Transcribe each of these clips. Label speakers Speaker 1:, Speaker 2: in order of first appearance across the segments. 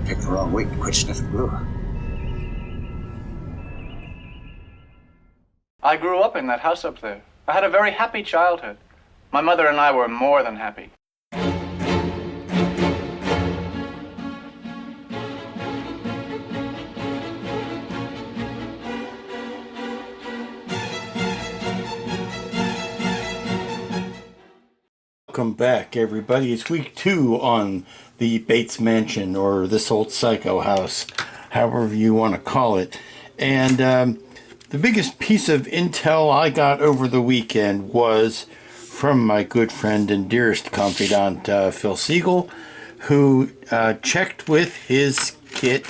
Speaker 1: Picked the wrong week to quit sniffing glue.
Speaker 2: I grew up in that house up there. I had a very happy childhood. My mother and I were more than happy.
Speaker 3: Welcome back, everybody. It's week 2 on the Bates Mansion, or this old psycho house, however you want to call it. And the biggest piece of intel I got over the weekend was from my good friend and dearest confidant, Phil Siegel, who checked with his kit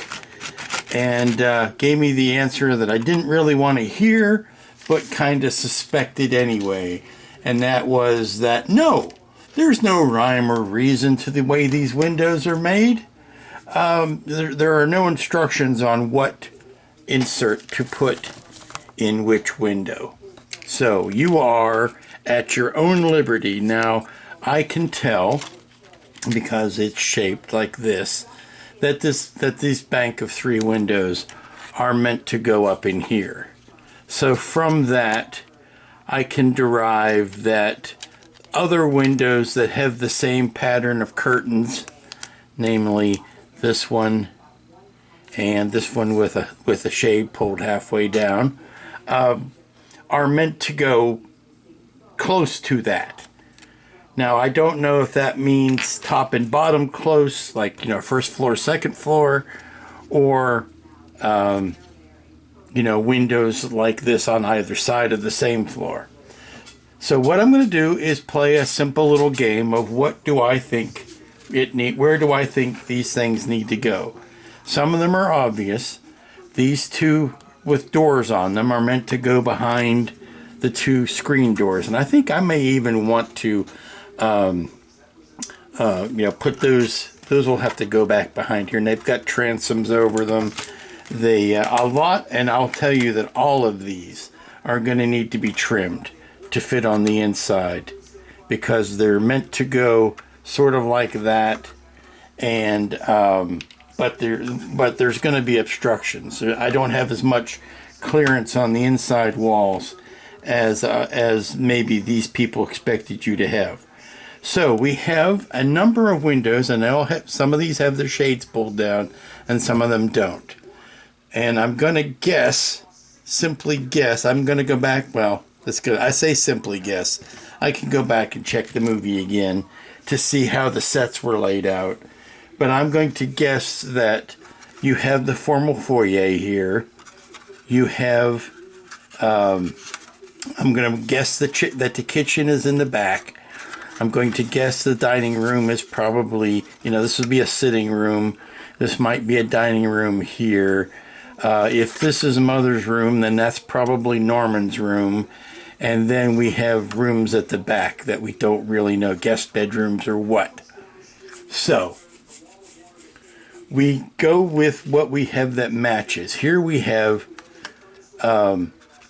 Speaker 3: and gave me the answer that I didn't really want to hear, but kind of suspected anyway. And that was that, no, there's no rhyme or reason to the way these windows are made. There are no instructions on what insert to put in which window. So you are at your own liberty. Now, I can tell, because it's shaped like this, that this bank of 3 windows are meant to go up in here. So from that, I can derive that other windows that have the same pattern of curtains, namely this one and this one with a shade pulled halfway down, are meant to go close to that. Now, I don't know if that means top and bottom close, like, first floor, second floor, or windows like this on either side of the same floor. So what I'm going to do is play a simple little game of what do I think where do I think these things need to go. Some of them are obvious. These 2 with doors on them are meant to go behind the 2 screen doors, and I think I may even want to, put those. Those will have to go back behind here, and they've got transoms over them. A lot, and I'll tell you that all of these are going to need to be trimmed to fit on the inside, because they're meant to go sort of like that, and but there's going to be obstructions. I don't have as much clearance on the inside walls as maybe these people expected you to have. So we have a number of windows, and some of these have their shades pulled down and some of them don't. And I'm going to simply guess, I'm going to go back, well, that's good. I say simply guess. I can go back and check the movie again to see how the sets were laid out. But I'm going to guess that you have the formal foyer here. You have, I'm going to guess that the kitchen is in the back. I'm going to guess the dining room is probably, this would be a sitting room. This might be a dining room here. If this is Mother's room, then that's probably Norman's room. And then we have rooms at the back that we don't really know, guest bedrooms or what. So, we go with what we have that matches. Here we have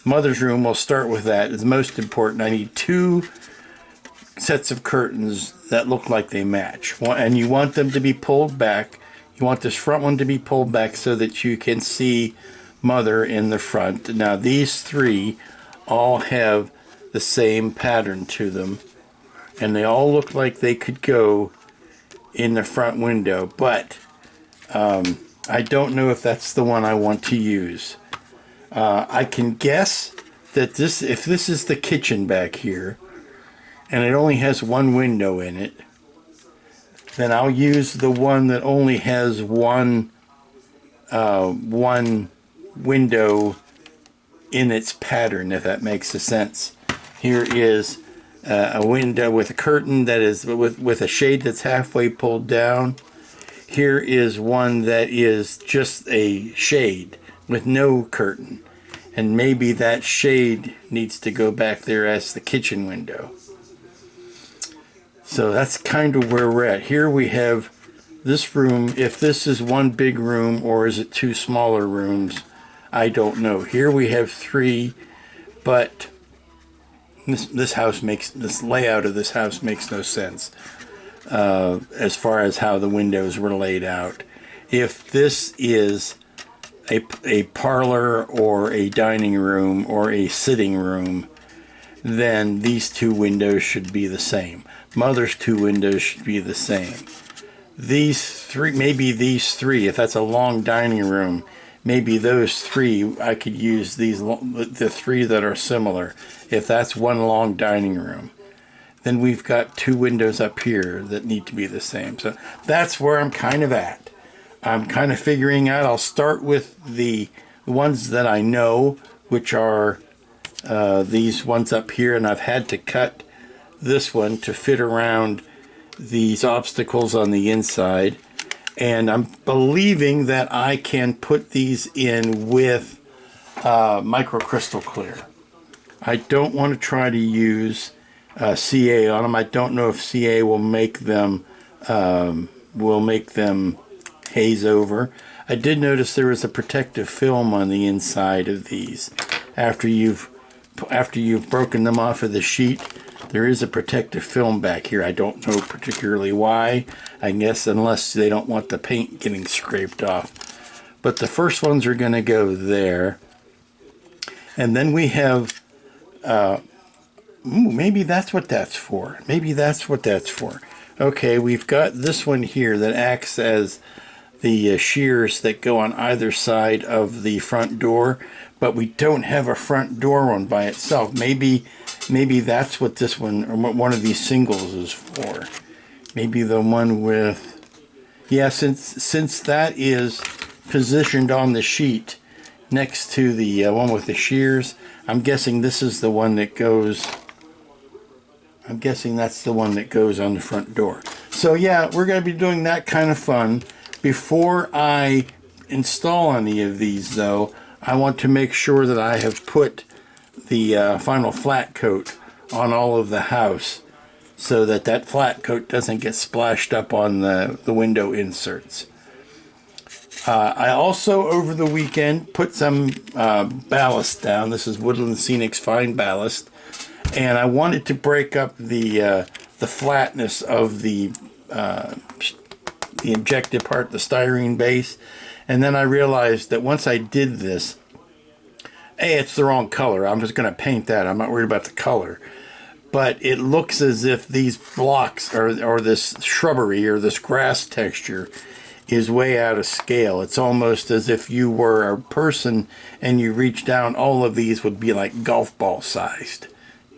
Speaker 3: Mother's room. We'll start with that. It's most important. I need 2 sets of curtains that look like they match. And you want them to be pulled back. You want this front one to be pulled back so that you can see Mother in the front. Now, these 3 all have the same pattern to them, and they all look like they could go in the front window, but I don't know if that's the one I want to use. I can guess that if this is the kitchen back here and it only has 1 window in it, then I'll use the one that only has one window in its pattern, if that makes a sense. Here is a window with a curtain that is with a shade that's halfway pulled down. Here is one that is just a shade with no curtain, and maybe that shade needs to go back there as the kitchen window. So that's kind of where we're at. Here we have this room. If this is one big room or is it 2 smaller rooms, I don't know. Here we have 3, but this layout of this house makes no sense as far as how the windows were laid out. if this is a parlor or a dining room or a sitting room, then these two windows should be the same. Mother's two windows should be the same. These three, maybe these three, if that's a long dining room, maybe those three, I could use the three that are similar. If that's one long dining room, then we've got two windows up here that need to be the same. So that's where I'm kind of at. I'm kind of figuring out. I'll start with the ones that I know, which are these ones up here, and I've had to cut this one to fit around these obstacles on the inside. And I'm believing that I can put these in with microcrystal clear. I don't want to try to use CA on them. I don't know if CA will make them haze over. I did notice there was a protective film on the inside of these. After you've broken them off of the sheet, there is a protective film back here. I don't know particularly why. I guess unless they don't want the paint getting scraped off. But the first ones are going to go there. And then we have, maybe that's what that's for. Maybe that's what that's for. Okay, we've got this one here that acts as the shears that go on either side of the front door, but we don't have a front door one by itself. Maybe that's what this one, or one of these singles is for. Maybe the one with, yeah, since that is positioned on the sheet next to the one with the shears, I'm guessing this is the one that goes, I'm guessing that's the one that goes on the front door. So yeah, we're going to be doing that kind of fun. Before I install any of these, though, I want to make sure that I have put the final flat coat on all of the house so that that flat coat doesn't get splashed up on the window inserts. I also, over the weekend, put some ballast down. This is Woodland Scenic's Fine Ballast. And I wanted to break up the flatness of the injected part, the styrene base. And then I realized that once I did this, it's the wrong color. I'm just going to paint that. I'm not worried about the color. But it looks as if these blocks or this shrubbery or this grass texture is way out of scale. It's almost as if you were a person and you reach down, all of these would be like golf ball sized.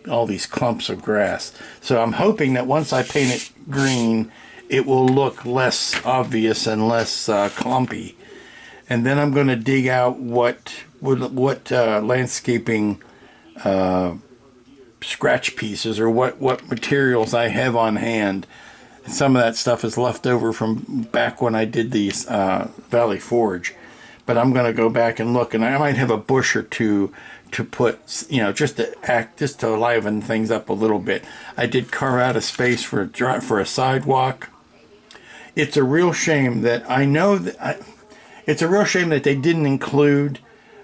Speaker 3: All these clumps of grass. So I'm hoping that once I paint it green, it will look less obvious and less clumpy. And then I'm going to dig out what landscaping scratch pieces or what materials I have on hand. Some of that stuff is left over from back when I did these Valley Forge. But I'm going to go back and look, and I might have a bush or two to put, just to liven things up a little bit. I did carve out a space for a sidewalk. It's a real shame that it's a real shame that they didn't include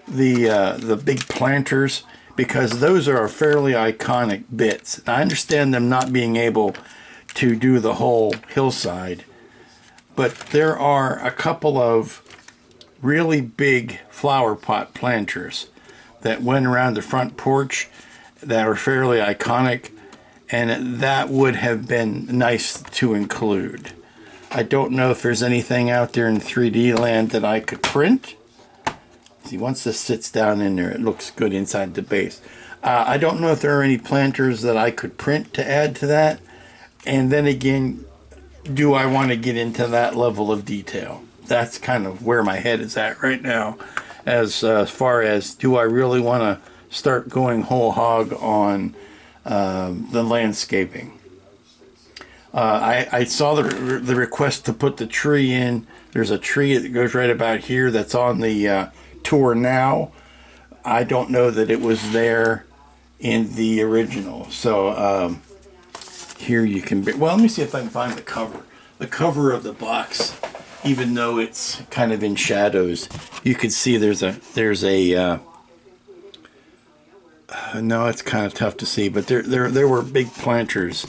Speaker 3: the big planters, because those are fairly iconic bits. I understand them not being able to do the whole hillside, but there are a couple of really big flower pot planters that went around the front porch that are fairly iconic, and that would have been nice to include. I don't know if there's anything out there in 3D land that I could print. See, once this sits down in there, it looks good inside the base. I don't know if there are any planters that I could print to add to that. And then again, do I want to get into that level of detail? That's kind of where my head is at right now, as far as, do I really want to start going whole hog on the landscaping? I saw the request to put the tree in. There's a tree that goes right about here that's on the tour now. I don't know that it was there in the original. So here you can well, let me see if I can find the cover. The cover of the box, even though it's kind of in shadows, you can see there's a no, it's kind of tough to see, but there were big planters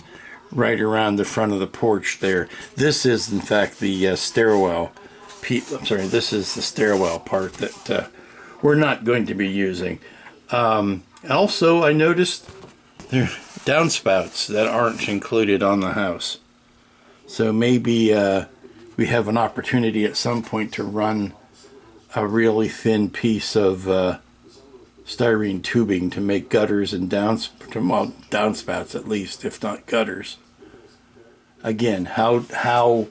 Speaker 3: right around the front of the porch there. This is, in fact, the stairwell this is the stairwell part that we're not going to be using. Also, I noticed there are downspouts that aren't included on the house. So maybe we have an opportunity at some point to run a really thin piece of styrene tubing to make gutters and downspouts at least, if not gutters. Again, how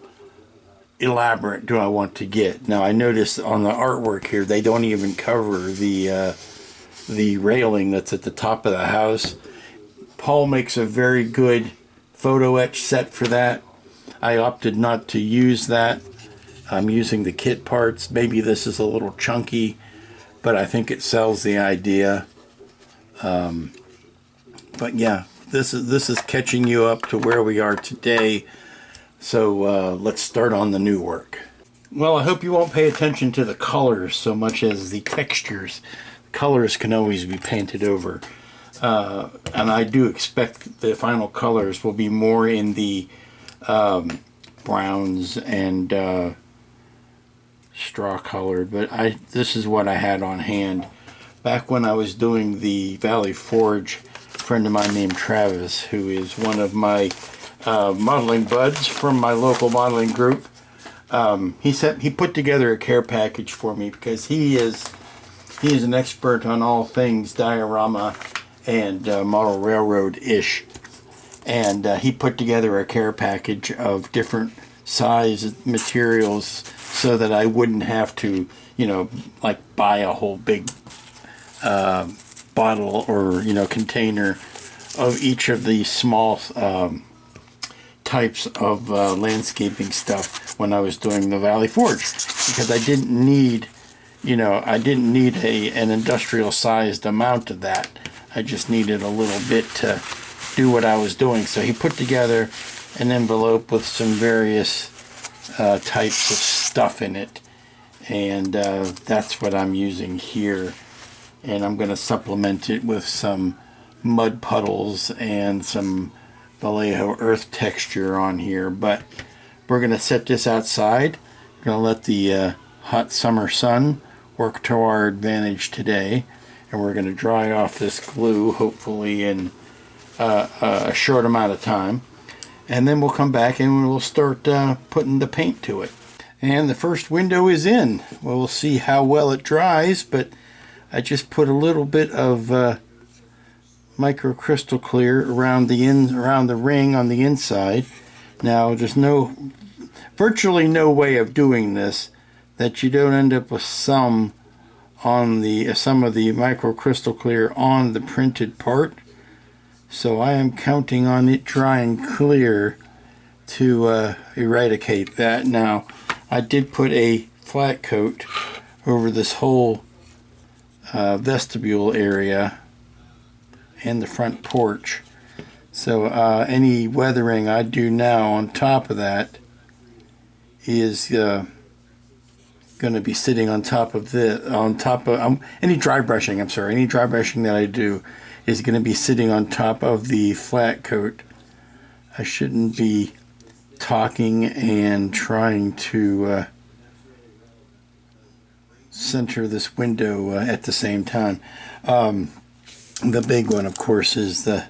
Speaker 3: elaborate do I want to get? Now, I noticed on the artwork here they don't even cover the railing that's at the top of the house. Paul makes a very good photo etch set for that. I opted not to use that. I'm using the kit parts. Maybe this is a little chunky, but I think it sells the idea. But yeah, this is catching you up to where we are today. So let's start on the new work. Well, I hope you won't pay attention to the colors so much as the textures. Colors can always be painted over. And I do expect the final colors will be more in the browns and straw colored, but this is what I had on hand. Back when I was doing the Valley Forge, a friend of mine named Travis, who is one of my modeling buds from my local modeling group, he put together a care package for me because he is an expert on all things diorama and model railroad-ish. And he put together a care package of different size materials so that I wouldn't have to, like buy a whole big bottle or, container of each of these small types of landscaping stuff when I was doing the Valley Forge. Because I didn't need, an industrial sized amount of that. I just needed a little bit to do what I was doing. So he put together an envelope with some various types of stuff in it, and that's what I'm using here. And I'm going to supplement it with some mud puddles and some Vallejo earth texture on here. But we're going to set this outside. We're going to let the hot summer sun work to our advantage today, and we're going to dry off this glue hopefully in a short amount of time, and then we'll come back and we'll start putting the paint to it. And the first window is in. We'll see how well it dries, but I just put a little bit of micro crystal clear around the ring on the inside. Now there's virtually no way of doing this that you don't end up with some of the micro crystal clear on the printed part. So I am counting on it drying clear to eradicate that. Now, I did put a flat coat over this whole vestibule area and the front porch. So any weathering I do now on top of that is going to be sitting on top of any dry brushing that I do is going to be sitting on top of the flat coat. I shouldn't be talking and trying to center this window at the same time. The big one, of course, is the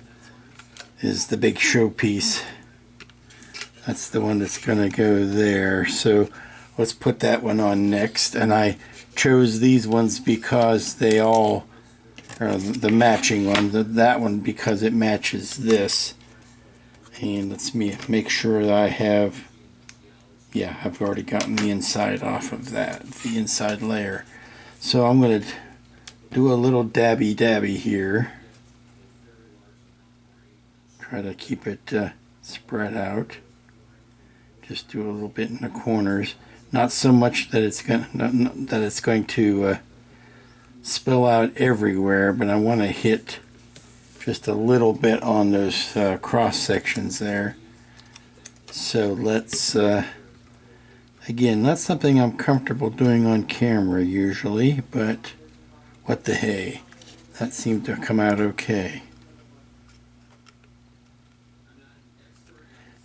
Speaker 3: big showpiece. That's the one that's going to go there. So let's put that one on next. And I chose these ones because they all are the matching one. That one because it matches this. And let's make sure that I have, yeah, I've already gotten the inside off of that, the inside layer. So I'm going to do a little dabby here. Try to keep it spread out. Just do a little bit in the corners. Not so much that it's going to spill out everywhere, but I want to hit just a little bit on those cross sections there. So let's again, not something I'm comfortable doing on camera usually, but what the hey, that seemed to come out okay.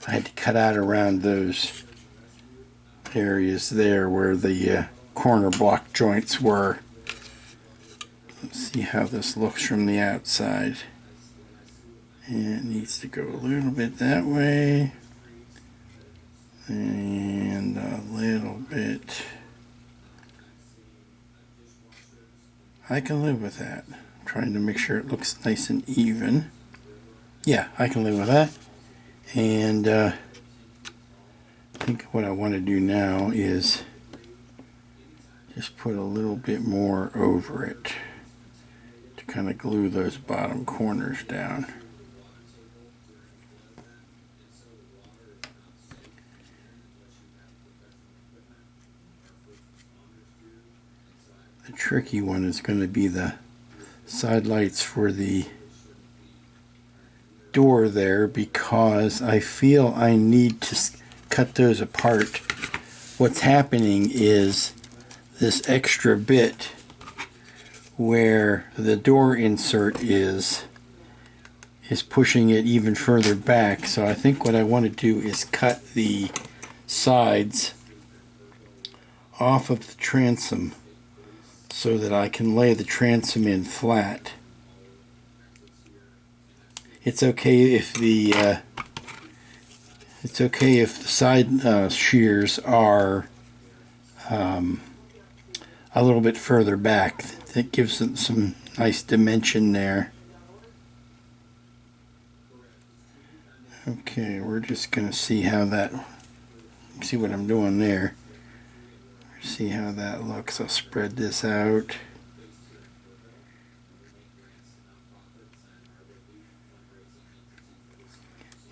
Speaker 3: I had to cut out around those areas there where the corner block joints were. Let's see how this looks from the outside. And it needs to go a little bit that way. And a little bit. I can live with that. I'm trying to make sure it looks nice and even. Yeah, I can live with that. And I think what I want to do now is just put a little bit more over it to kind of glue those bottom corners down. The tricky one is going to be the side lights for the door there, because I feel I need to cut those apart. What's happening is this extra bit where the door insert is pushing it even further back. So I think what I want to do is cut the sides off of the transom so that I can lay the transom in flat. It's okay if the side shears are a little bit further back. That gives them some nice dimension there. Okay, we're just gonna see what I'm doing there. See how that looks. I'll spread this out.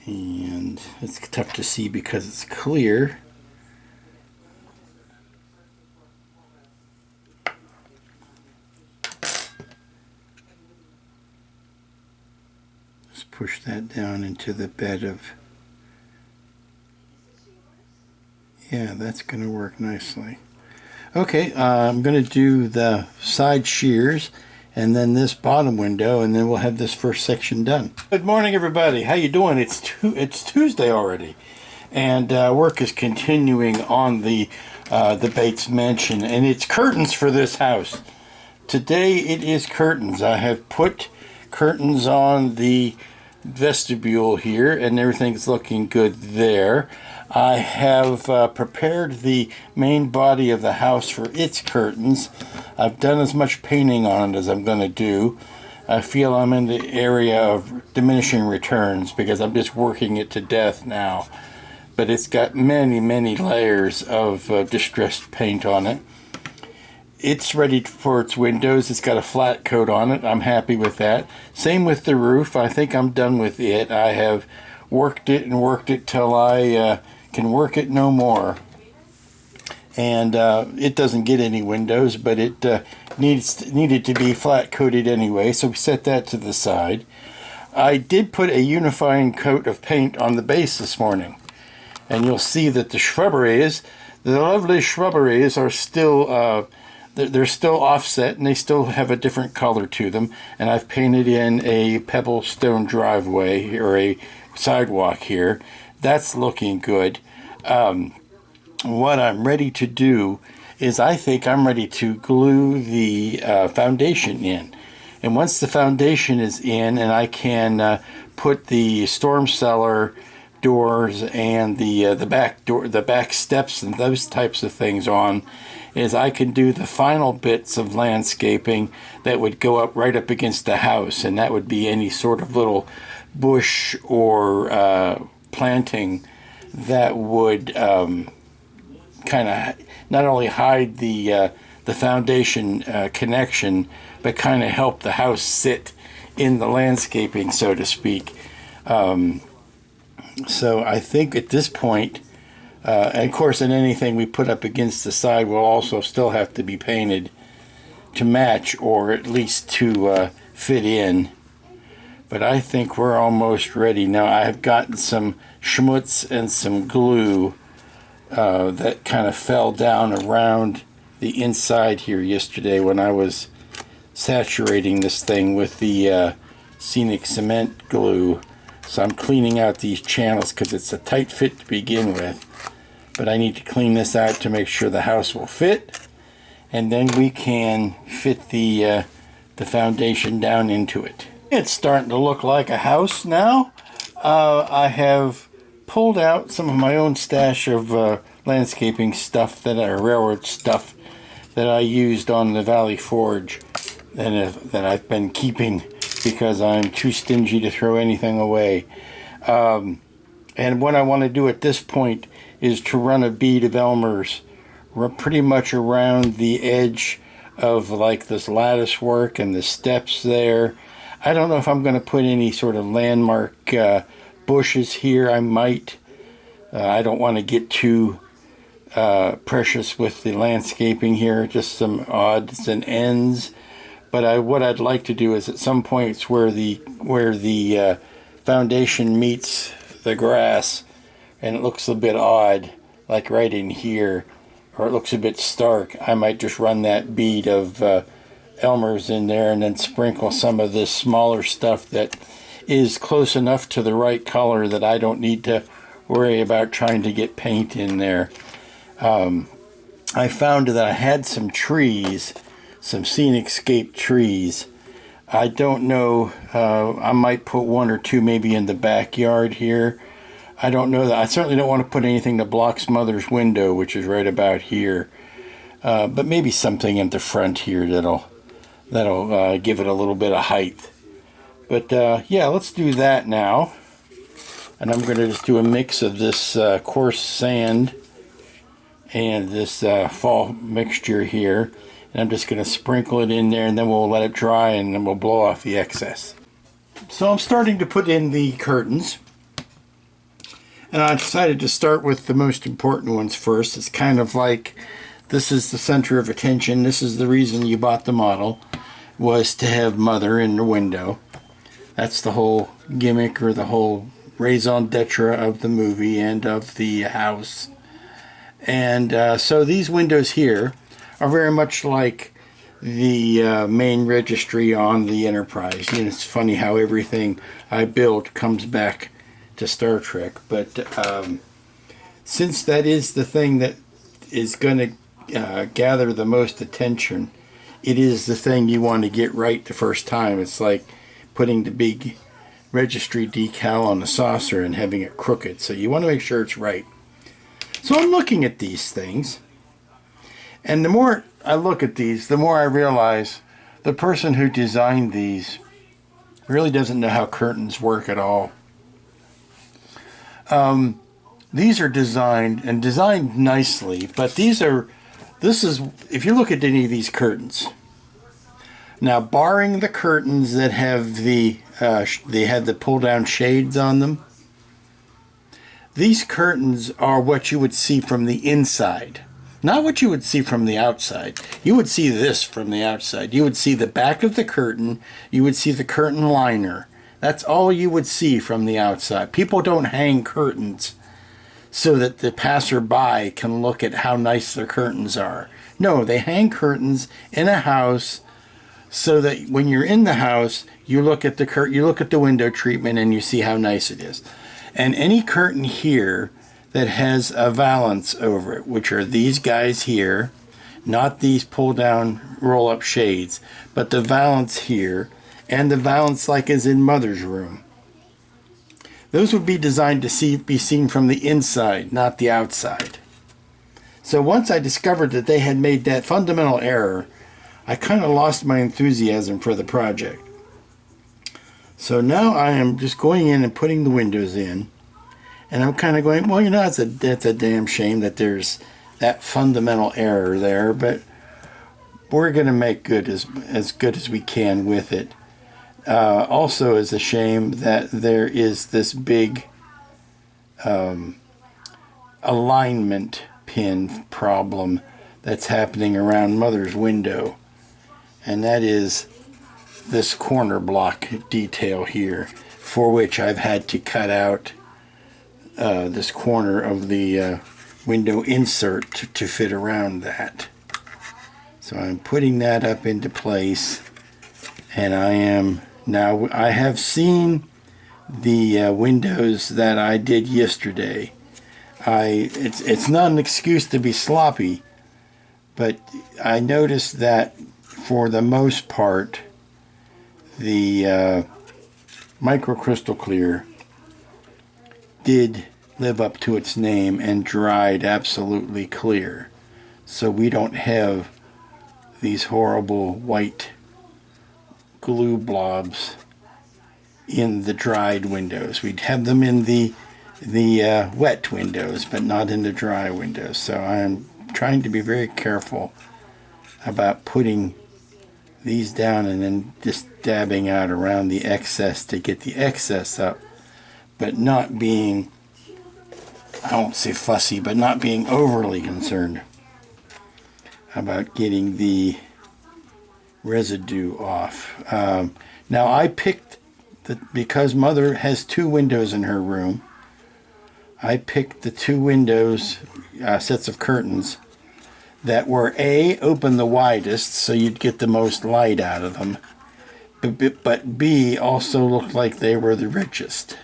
Speaker 3: And it's tough to see because it's clear. Just push that down into the bed of... Yeah, that's going to work nicely. Okay, I'm going to do the side shears and then this bottom window, and then we'll have this first section done. Good morning, everybody. How you doing? It's Tuesday already, and work is continuing on the Bates Mansion, and it's curtains for this house. Today it is curtains. I have put curtains on the vestibule here, and everything's looking good there. I have prepared the main body of the house for its curtains. I've done as much painting on it as I'm going to do. I feel I'm in the area of diminishing returns because I'm just working it to death now. But it's got many, many layers of distressed paint on it. It's ready for its windows. It's got a flat coat on it. I'm happy with that. Same with the roof. I think I'm done with it. I have worked it till I can work it no more. And it doesn't get any windows, but it needed to be flat coated anyway, so we set that to the side. I did put a unifying coat of paint on the base this morning, and you'll see that the lovely shrubberies are still they're still offset, and they still have a different color to them. And I've painted in a pebble stone driveway or a sidewalk here. That's looking good. What I'm ready to do is I think I'm ready to glue the foundation in. And once the foundation is in and I can put the storm cellar doors and the back steps and those types of things on, is I can do the final bits of landscaping that would go up right up against the house, and that would be any sort of little bush or planting that would kind of not only hide the foundation connection, but kind of help the house sit in the landscaping, so to speak. So I think at this point, and of course, in anything we put up against the side will also still have to be painted to match, or at least to fit in. But I think we're almost ready now. I've gotten some schmutz and some glue that kind of fell down around the inside here yesterday when I was saturating this thing with the scenic cement glue. So I'm cleaning out these channels because it's a tight fit to begin with. but I need to clean this out to make sure the house will fit, and then we can fit the foundation down into it. It's starting to look like a house now. I have pulled out some of my own stash of landscaping stuff, railroad stuff that I used on the Valley Forge, that I've been keeping because I'm too stingy to throw anything away. And what I want to do at this point is to run a bead of Elmer's pretty much around the edge of like this lattice work and the steps there. I don't know if I'm going to put any sort of landmark bushes here. I might. I don't want to get too precious with the landscaping here, just some odds and ends. But what I'd like to do is at some points where the foundation meets the grass and it looks a bit odd, like right in here, or it looks a bit stark, I might just run that bead of Elmer's in there and then sprinkle some of this smaller stuff that is close enough to the right color that I don't need to worry about trying to get paint in there. I found that I had some trees, some scenicscape trees. I don't know, I might put one or two maybe in the backyard here. I don't know that. I certainly don't want to put anything that blocks Mother's window, which is right about here. But maybe something in the front here that'll give it a little bit of height. But yeah, let's do that now. And I'm going to just do a mix of this coarse sand and this fall mixture here. And I'm just going to sprinkle it in there, and then we'll let it dry, and then we'll blow off the excess. So I'm starting to put in the curtains. And I decided to start with the most important ones first. It's kind of like, this is the center of attention. This is the reason you bought the model, was to have Mother in the window. That's the whole gimmick, or the whole raison d'etre of the movie and of the house. And so these windows here are very much like the main registry on the Enterprise. You know, it's funny how everything I build comes back to Star Trek, but since that is the thing that is going to gather the most attention, it is the thing you want to get right the first time. It's like putting the big registry decal on the saucer and having it crooked, so you want to make sure it's right. So I'm looking at these things, and the more I look at these, the more I realize the person who designed these really doesn't know how curtains work at all. These are designed nicely, but this is, if you look at any of these curtains, now barring the curtains that have they had the pull down shades on them, these curtains are what you would see from the inside, not what you would see from the outside. You would see this from the outside. You would see the back of the curtain, you would see the curtain liner. That's all you would see from the outside. People don't hang curtains so that the passerby can look at how nice their curtains are. No, they hang curtains in a house so that when you're in the house, you look at the window treatment and you see how nice it is. And any curtain here that has a valance over it, which are these guys here, not these pull down roll up shades, but the valance here, and the valance like is in Mother's room. Those would be designed to be seen from the inside, not the outside. So once I discovered that they had made that fundamental error, I kind of lost my enthusiasm for the project. So now I am just going in and putting the windows in, and I'm kind of going, well, you know, that's a damn shame that there's that fundamental error there, but we're going to make good as good as we can with it. Also is a shame that there is this big alignment pin problem that's happening around Mother's window, and that is this corner block detail here, for which I've had to cut out this corner of the window insert to fit around that. So I'm putting that up into place, and I have seen the windows that I did yesterday. It's not an excuse to be sloppy, but I noticed that for the most part, the microcrystal clear did live up to its name and dried absolutely clear. So we don't have these horrible white glue blobs in the dried windows. We'd have them in the wet windows, but not in the dry windows. So I'm trying to be very careful about putting these down and then just dabbing out around the excess to get the excess up, but not being, I won't say fussy, but not being overly concerned about getting the residue off. Now I picked, because Mother has 2 windows in her room, I picked the 2 windows, sets of curtains, that were A, open the widest, so you'd get the most light out of them, but B, also looked like they were the richest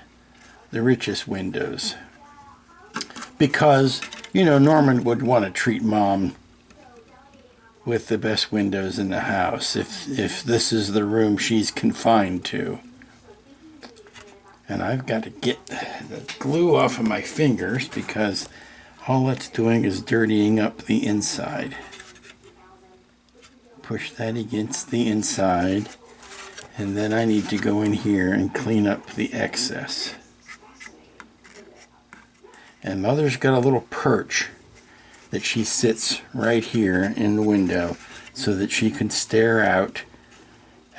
Speaker 3: windows. Because, Norman would want to treat Mom with the best windows in the house if this is the room she's confined to. And I've got to get the glue off of my fingers because all it's doing is dirtying up the inside. Push that against the inside, and then I need to go in here and clean up the excess. And Mother's got a little perch that she sits right here in the window so that she can stare out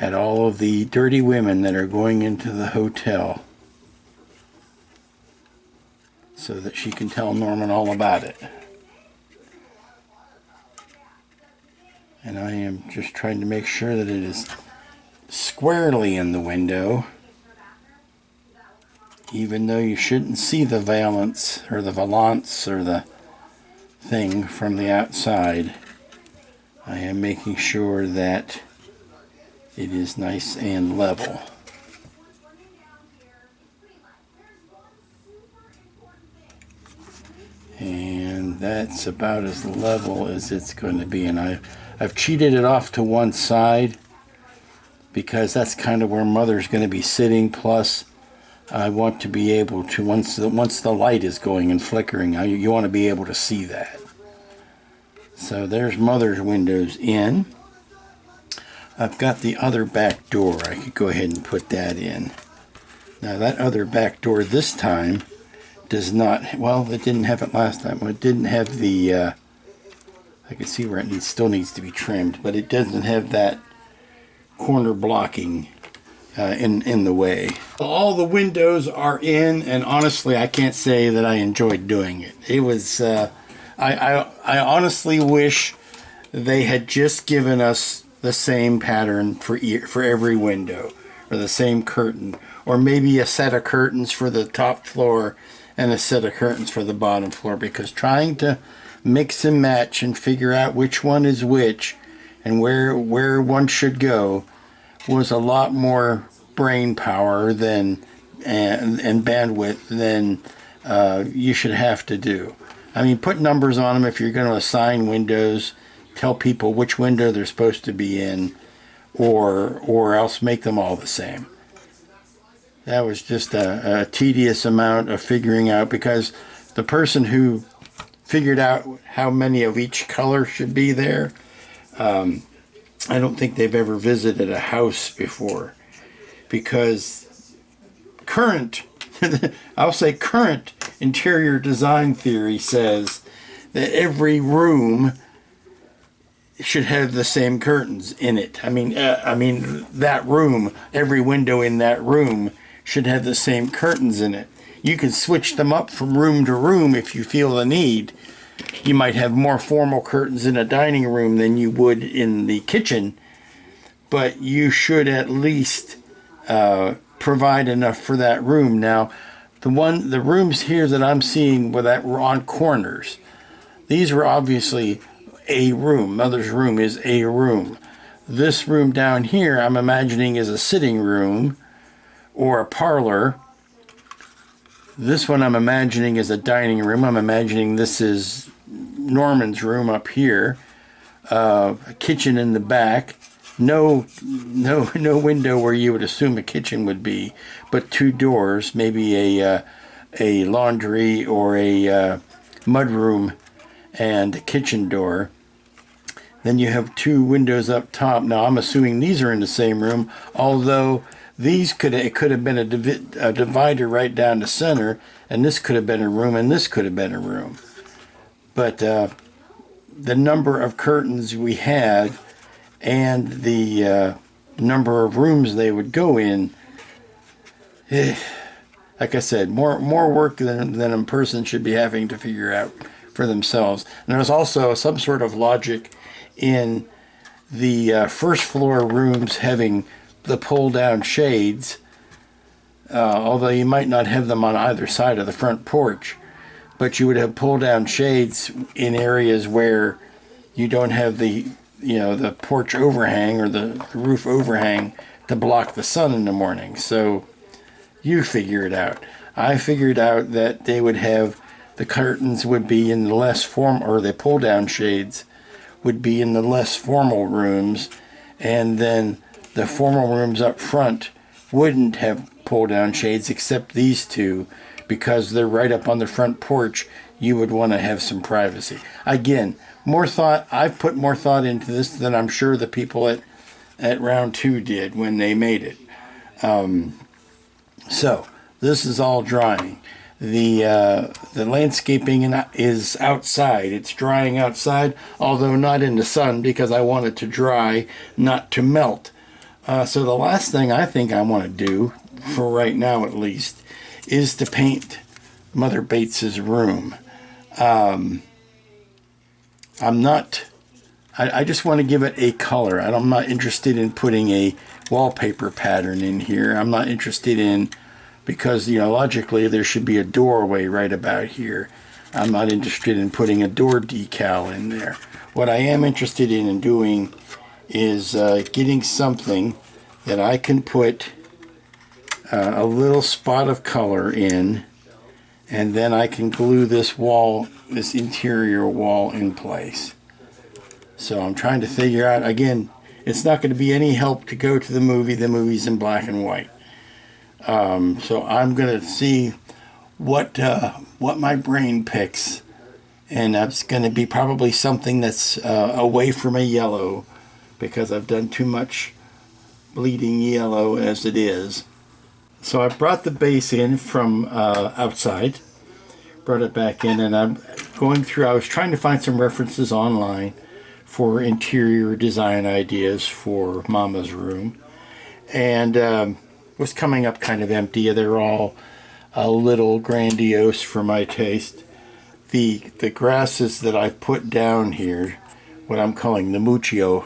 Speaker 3: at all of the dirty women that are going into the hotel, so that she can tell Norman all about it. And I am just trying to make sure that it is squarely in the window, even though you shouldn't see the valance or the valance or the thing from the outside. I am making sure that it is nice and level. And that's about as level as it's going to be. And I've cheated it off to one side because that's kind of where Mother's going to be sitting. Plus, I want to be able to, once the light is going and flickering, you want to be able to see that. So there's Mother's windows in. I've got the other back door. I could go ahead and put that in. Now that other back door this time does not, well, it didn't have it last time. Well, it didn't have the, I can see where it still needs to be trimmed, but it doesn't have that corner blocking in the way. All the windows are in, and honestly, I can't say that I enjoyed doing it. It was, I honestly wish they had just given us the same pattern for every window, or the same curtain, or maybe a set of curtains for the top floor and a set of curtains for the bottom floor, because trying to mix and match and figure out which one is which and where one should go was a lot more brain power than and bandwidth than you should have to do. I mean, put numbers on them if you're going to assign windows, tell people which window they're supposed to be in, or else make them all the same. That was just a tedious amount of figuring out, because the person who figured out how many of each color should be there, I don't think they've ever visited a house before, because current interior design theory says that every room should have the same curtains in it. I mean that room, every window in that room should have the same curtains in it. You can switch them up from room to room if you feel the need. You might have more formal curtains in a dining room than you would in the kitchen, but you should at least provide enough for that room. Now, the rooms here that I'm seeing that were on corners, these were obviously a room. Mother's room is a room. This room down here, I'm imagining, is a sitting room or a parlor, This one I'm imagining is a dining room. I'm imagining this is Norman's room up here. A kitchen in the back. No window where you would assume a kitchen would be, but two doors, maybe a laundry or a mudroom and a kitchen door. Then you have two windows up top. Now I'm assuming these are in the same room, although it could have been a divider right down the center, and this could have been a room, and this could have been a room. But the number of curtains we had and the number of rooms they would go in, like I said, more work than a person should be having to figure out for themselves. And there's also some sort of logic in the first floor rooms having the pull down shades, although you might not have them on either side of the front porch, but you would have pull down shades in areas where you don't have the porch overhang or the roof overhang to block the sun in the morning. So you figure it out. I figured out that they would have the curtains would be in the less formal, or the pull down shades would be in the less formal rooms, and then the formal rooms up front wouldn't have pull down shades except these two, because they're right up on the front porch. You would want to have some privacy. Again, more thought. I've put more thought into this than I'm sure the people at round two did when they made it. So this is all drying. The landscaping is outside. It's drying outside, although not in the sun, because I want it to dry, not to melt. So the last thing I think I want to do, for right now at least, is to paint Mother Bates's room. I just want to give it a color. I'm not interested in putting a wallpaper pattern in here. I'm not interested in, because, logically there should be a doorway right about here. I'm not interested in putting a door decal in there. What I am interested in doing is getting something that I can put a little spot of color in, and then I can glue this interior wall in place. So I'm trying to figure out, again, it's not going to be any help to go to the movie. The movie's in black and white. So I'm going to see what my brain picks, and that's going to be probably something that's away from a yellow, because I've done too much bleeding yellow as it is. So I brought the base in from outside, brought it back in, and I'm going through. I was trying to find some references online for interior design ideas for Mama's room, and was coming up kind of empty. They're all a little grandiose for my taste. The grasses that I put down here, what I'm calling the mucho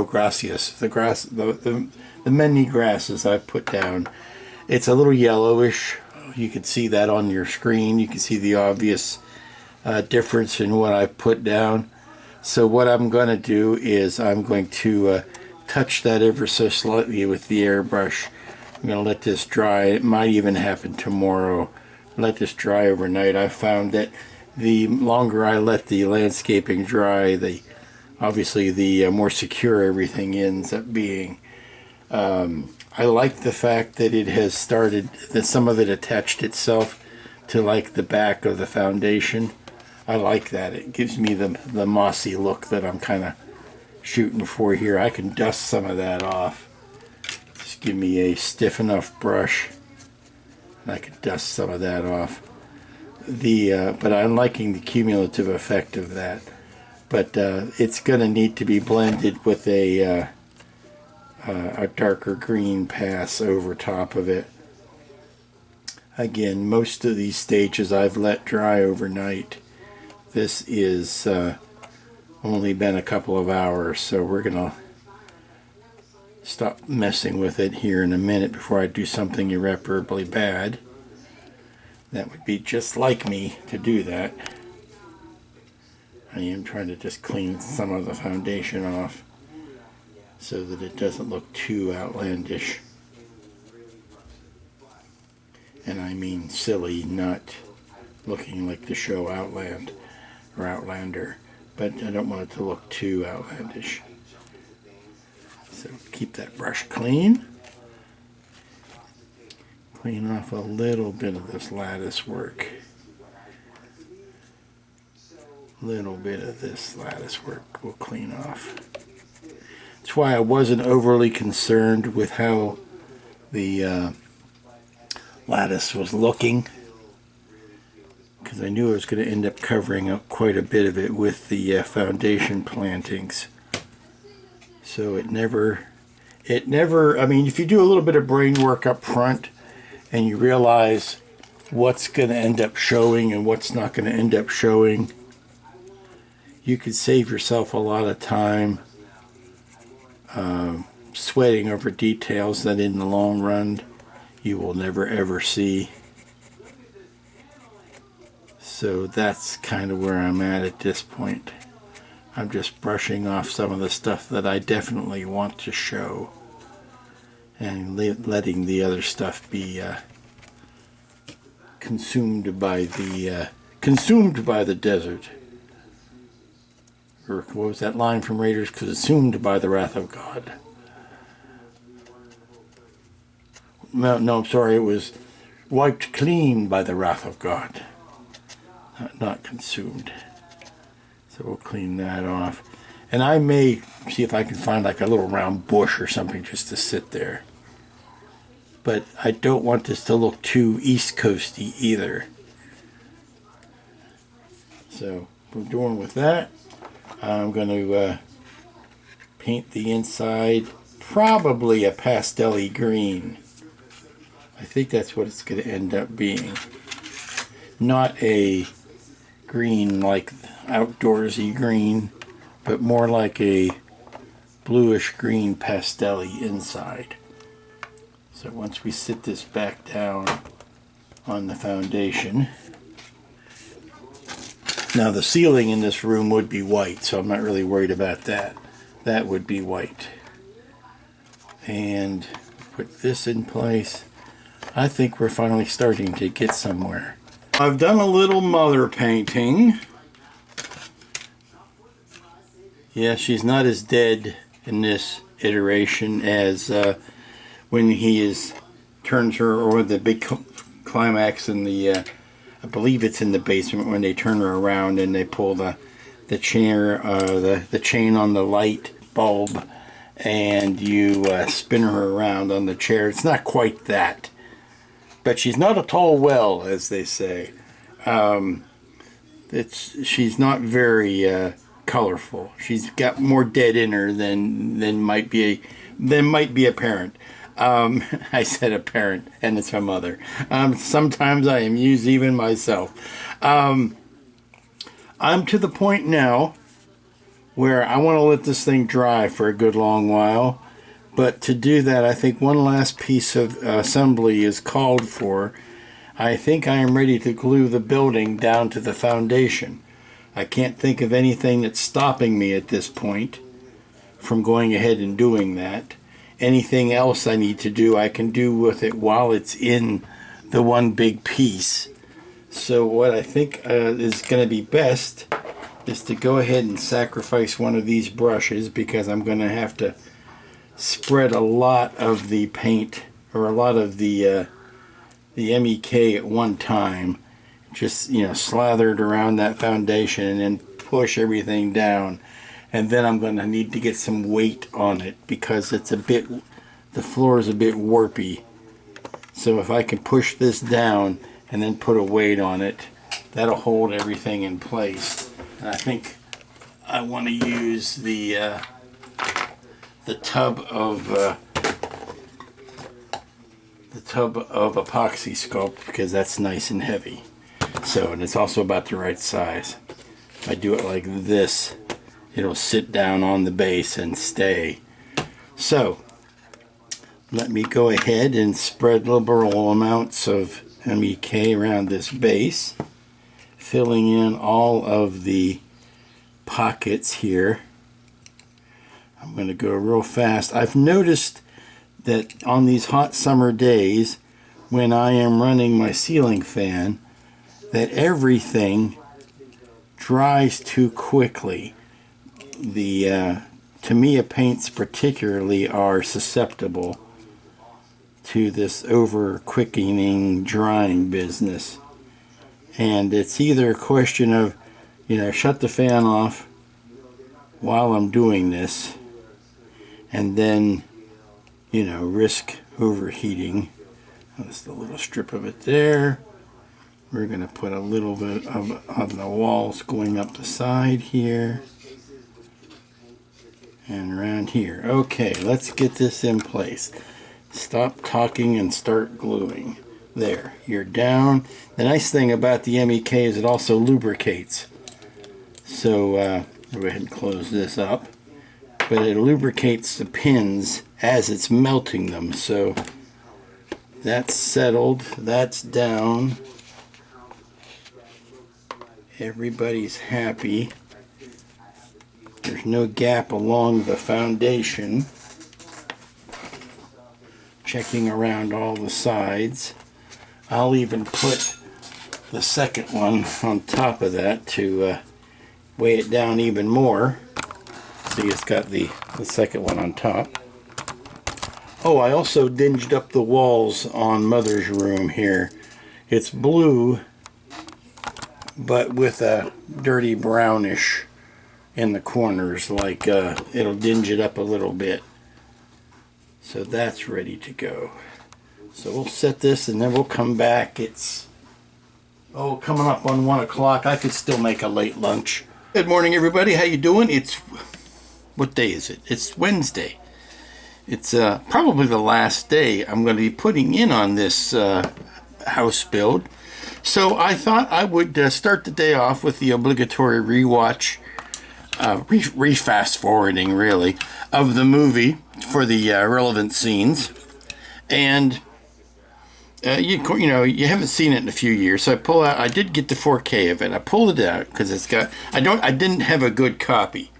Speaker 3: gracias, the many grasses I put down, it's a little yellowish. You can see that on your screen. You can see the obvious difference in what I put down. So what I'm going to do is I'm going to touch that ever so slightly with the airbrush. I'm going to let this dry. It might even happen tomorrow. Let this dry overnight. I found that the longer I let the landscaping dry, obviously the more secure everything ends up being. I like the fact that it has started, that some of it attached itself to like the back of the foundation. I like that. It gives me the mossy look that I'm kind of shooting for here. I can dust some of that off. Just give me a stiff enough brush, and I can dust some of that off. But I'm liking the cumulative effect of that. But it's going to need to be blended with a darker green pass over top of it. Again, most of these stages I've let dry overnight. This is only been a couple of hours, so we're going to stop messing with it here in a minute before I do something irreparably bad. That would be just like me to do that. I am trying to just clean some of the foundation off so that it doesn't look too outlandish. And I mean silly, not looking like the show Outlander. But I don't want it to look too outlandish. So keep that brush clean. Clean off a little bit of this lattice work. Little bit of this lattice work will clean off. That's why I wasn't overly concerned with how the lattice was looking, because I knew I was going to end up covering up quite a bit of it with the foundation plantings. So it never, I mean, if you do a little bit of brain work up front and you realize what's going to end up showing and what's not going to end up showing, you could save yourself a lot of time sweating over details that in the long run you will never ever see. So that's kind of where I'm at this point. I'm just brushing off some of the stuff that I definitely want to show and letting the other stuff be consumed by the desert. Or what was that line from Raiders? Consumed by the wrath of God. No, I'm sorry. It was wiped clean by the wrath of God. Not consumed. So we'll clean that off. And I may see if I can find like a little round bush or something just to sit there. But I don't want this to look too East Coasty either. So we're doing with that. I'm going to paint the inside probably a pastel-y green. I think that's what it's going to end up being. Not a green like outdoorsy green, but more like a bluish green pastel-y inside. So once we sit this back down on the foundation. Now the ceiling in this room would be white, so I'm not really worried about that. That would be white. And put this in place. I think we're finally starting to get somewhere. I've done a little mother painting. Yeah, she's not as dead in this iteration as when he turns her, or the big climax in the I believe it's in the basement when they turn her around and they pull the chain on the light bulb, and you spin her around on the chair. It's not quite that, but she's not a tall well, as they say. She's not very colorful. She's got more dead in her than might be apparent. I said apparent, and it's her mother. Sometimes I amuse even myself. I'm to the point now where I want to let this thing dry for a good long while. But to do that, I think one last piece of assembly is called for. I think I am ready to glue the building down to the foundation. I can't think of anything that's stopping me at this point from going ahead and doing that. Anything else I need to do, I can do with it while it's in the one big piece. So what I think is going to be best is to go ahead and sacrifice one of these brushes, because I'm going to have to spread a lot of the paint, or a lot of the MEK at one time. Just, slathered around that foundation and then push everything down. And then I'm going to need to get some weight on it, because the floor is a bit warpy. So if I can push this down and then put a weight on it, that'll hold everything in place. And I think I want to use the tub of epoxy sculpt, because that's nice and heavy. So, and it's also about the right size. If I do it like this, it'll sit down on the base and stay. So let me go ahead and spread liberal amounts of MEK around this base, filling in all of the pockets here. I'm going to go real fast. I've noticed that on these hot summer days, when I am running my ceiling fan that everything dries too quickly. The Tamiya paints particularly are susceptible to this over quickening drying business. And it's either a question of, shut the fan off while I'm doing this and then, risk overheating. That's the little strip of it there. We're going to put a little bit of the walls going up the side here and around here. Okay, let's get this in place. Stop talking and start gluing. There, you're down. The nice thing about the MEK is it also lubricates. So we'll go ahead and close this up. But it lubricates the pins as it's melting them. So that's settled. That's down. Everybody's happy. There's no gap along the foundation. Checking around all the sides. I'll even put the second one on top of that to weigh it down even more. See, it's got the second one on top. Oh, I also dinged up the walls on Mother's room here. It's blue, but with a dirty brownish in the corners, like it'll dinge it up a little bit. So that's ready to go. So we'll set this and then we'll come back. It's coming up on 1 o'clock. I could still make a late lunch. Good morning, everybody. How you doing? What day is it? It's Wednesday. It's probably the last day I'm going to be putting in on this house build. So I thought I would start the day off with the obligatory rewatch, re-fast forwarding really, of the movie for the relevant scenes. And you haven't seen it in a few years, so I did get the 4K of it. I pulled it out because I didn't have a good copy.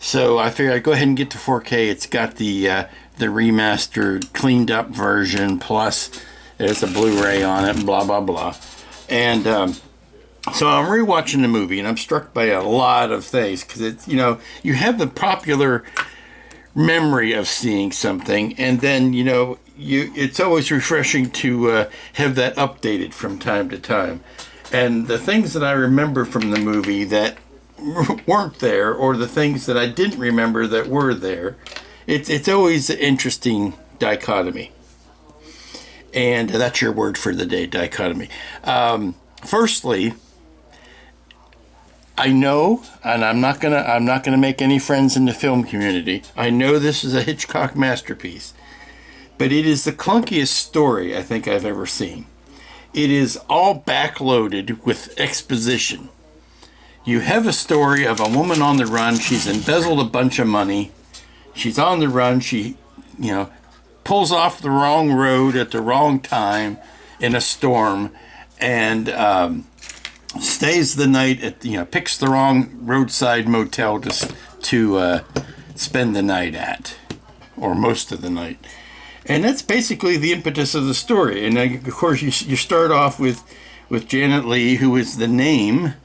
Speaker 3: So I figured I'd go ahead and get the 4K. It's got the remastered, cleaned up version, plus there's a Blu-ray on it, blah, blah, blah. And so I'm rewatching the movie, and I'm struck by a lot of things, because it's, you have the popular memory of seeing something, and then, it's always refreshing to have that updated from time to time. And the things that I remember from the movie that weren't there, or the things that I didn't remember that were there, it's always an interesting dichotomy. And that's your word for the day, dichotomy. Firstly, I know, and I'm not gonna make any friends in the film community. I know this is a Hitchcock masterpiece, but it is the clunkiest story I think I've ever seen. It is all backloaded with exposition. You have a story of a woman on the run. She's embezzled a bunch of money. She's on the run. She, pulls off the wrong road at the wrong time in a storm, and stays the night at, picks the wrong roadside motel to spend the night at, or most of the night. And that's basically the impetus of the story. And of course, you start off with Janet Leigh, who is the name.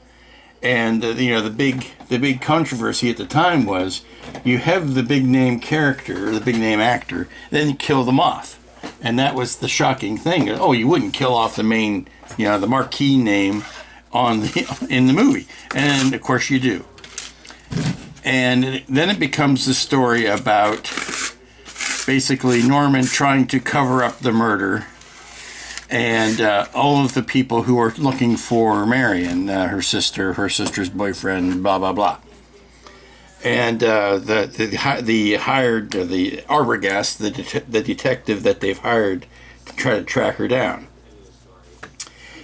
Speaker 3: And the big controversy at the time was, you have the big name character, the big name actor, then you kill them off, and that was the shocking thing. Oh, you wouldn't kill off the main, the marquee name in the movie, and of course you do. And then it becomes the story about basically Norman trying to cover up the murder. And all of the people who are looking for Marion, her sister's boyfriend, blah, blah, blah. And the Arbogast, the detective that they've hired to try to track her down.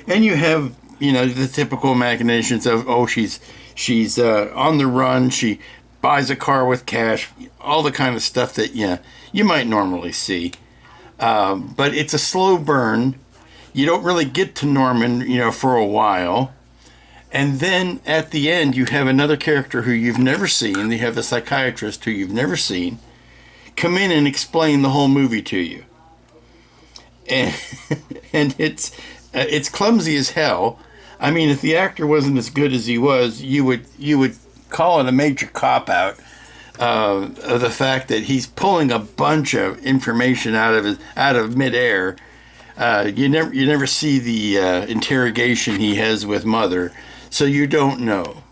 Speaker 3: And you have, the typical machinations of, she's on the run, she buys a car with cash, all the kind of stuff that, you might normally see. But it's a slow burn. You don't really get to Norman, for a while. And then at the end, you have another character who you've never seen. You have the psychiatrist who you've never seen come in and explain the whole movie to you. and and it's clumsy as hell. I mean, if the actor wasn't as good as he was, you would call it a major cop out of the fact that he's pulling a bunch of information out of midair. You never see the interrogation he has with Mother, so you don't know.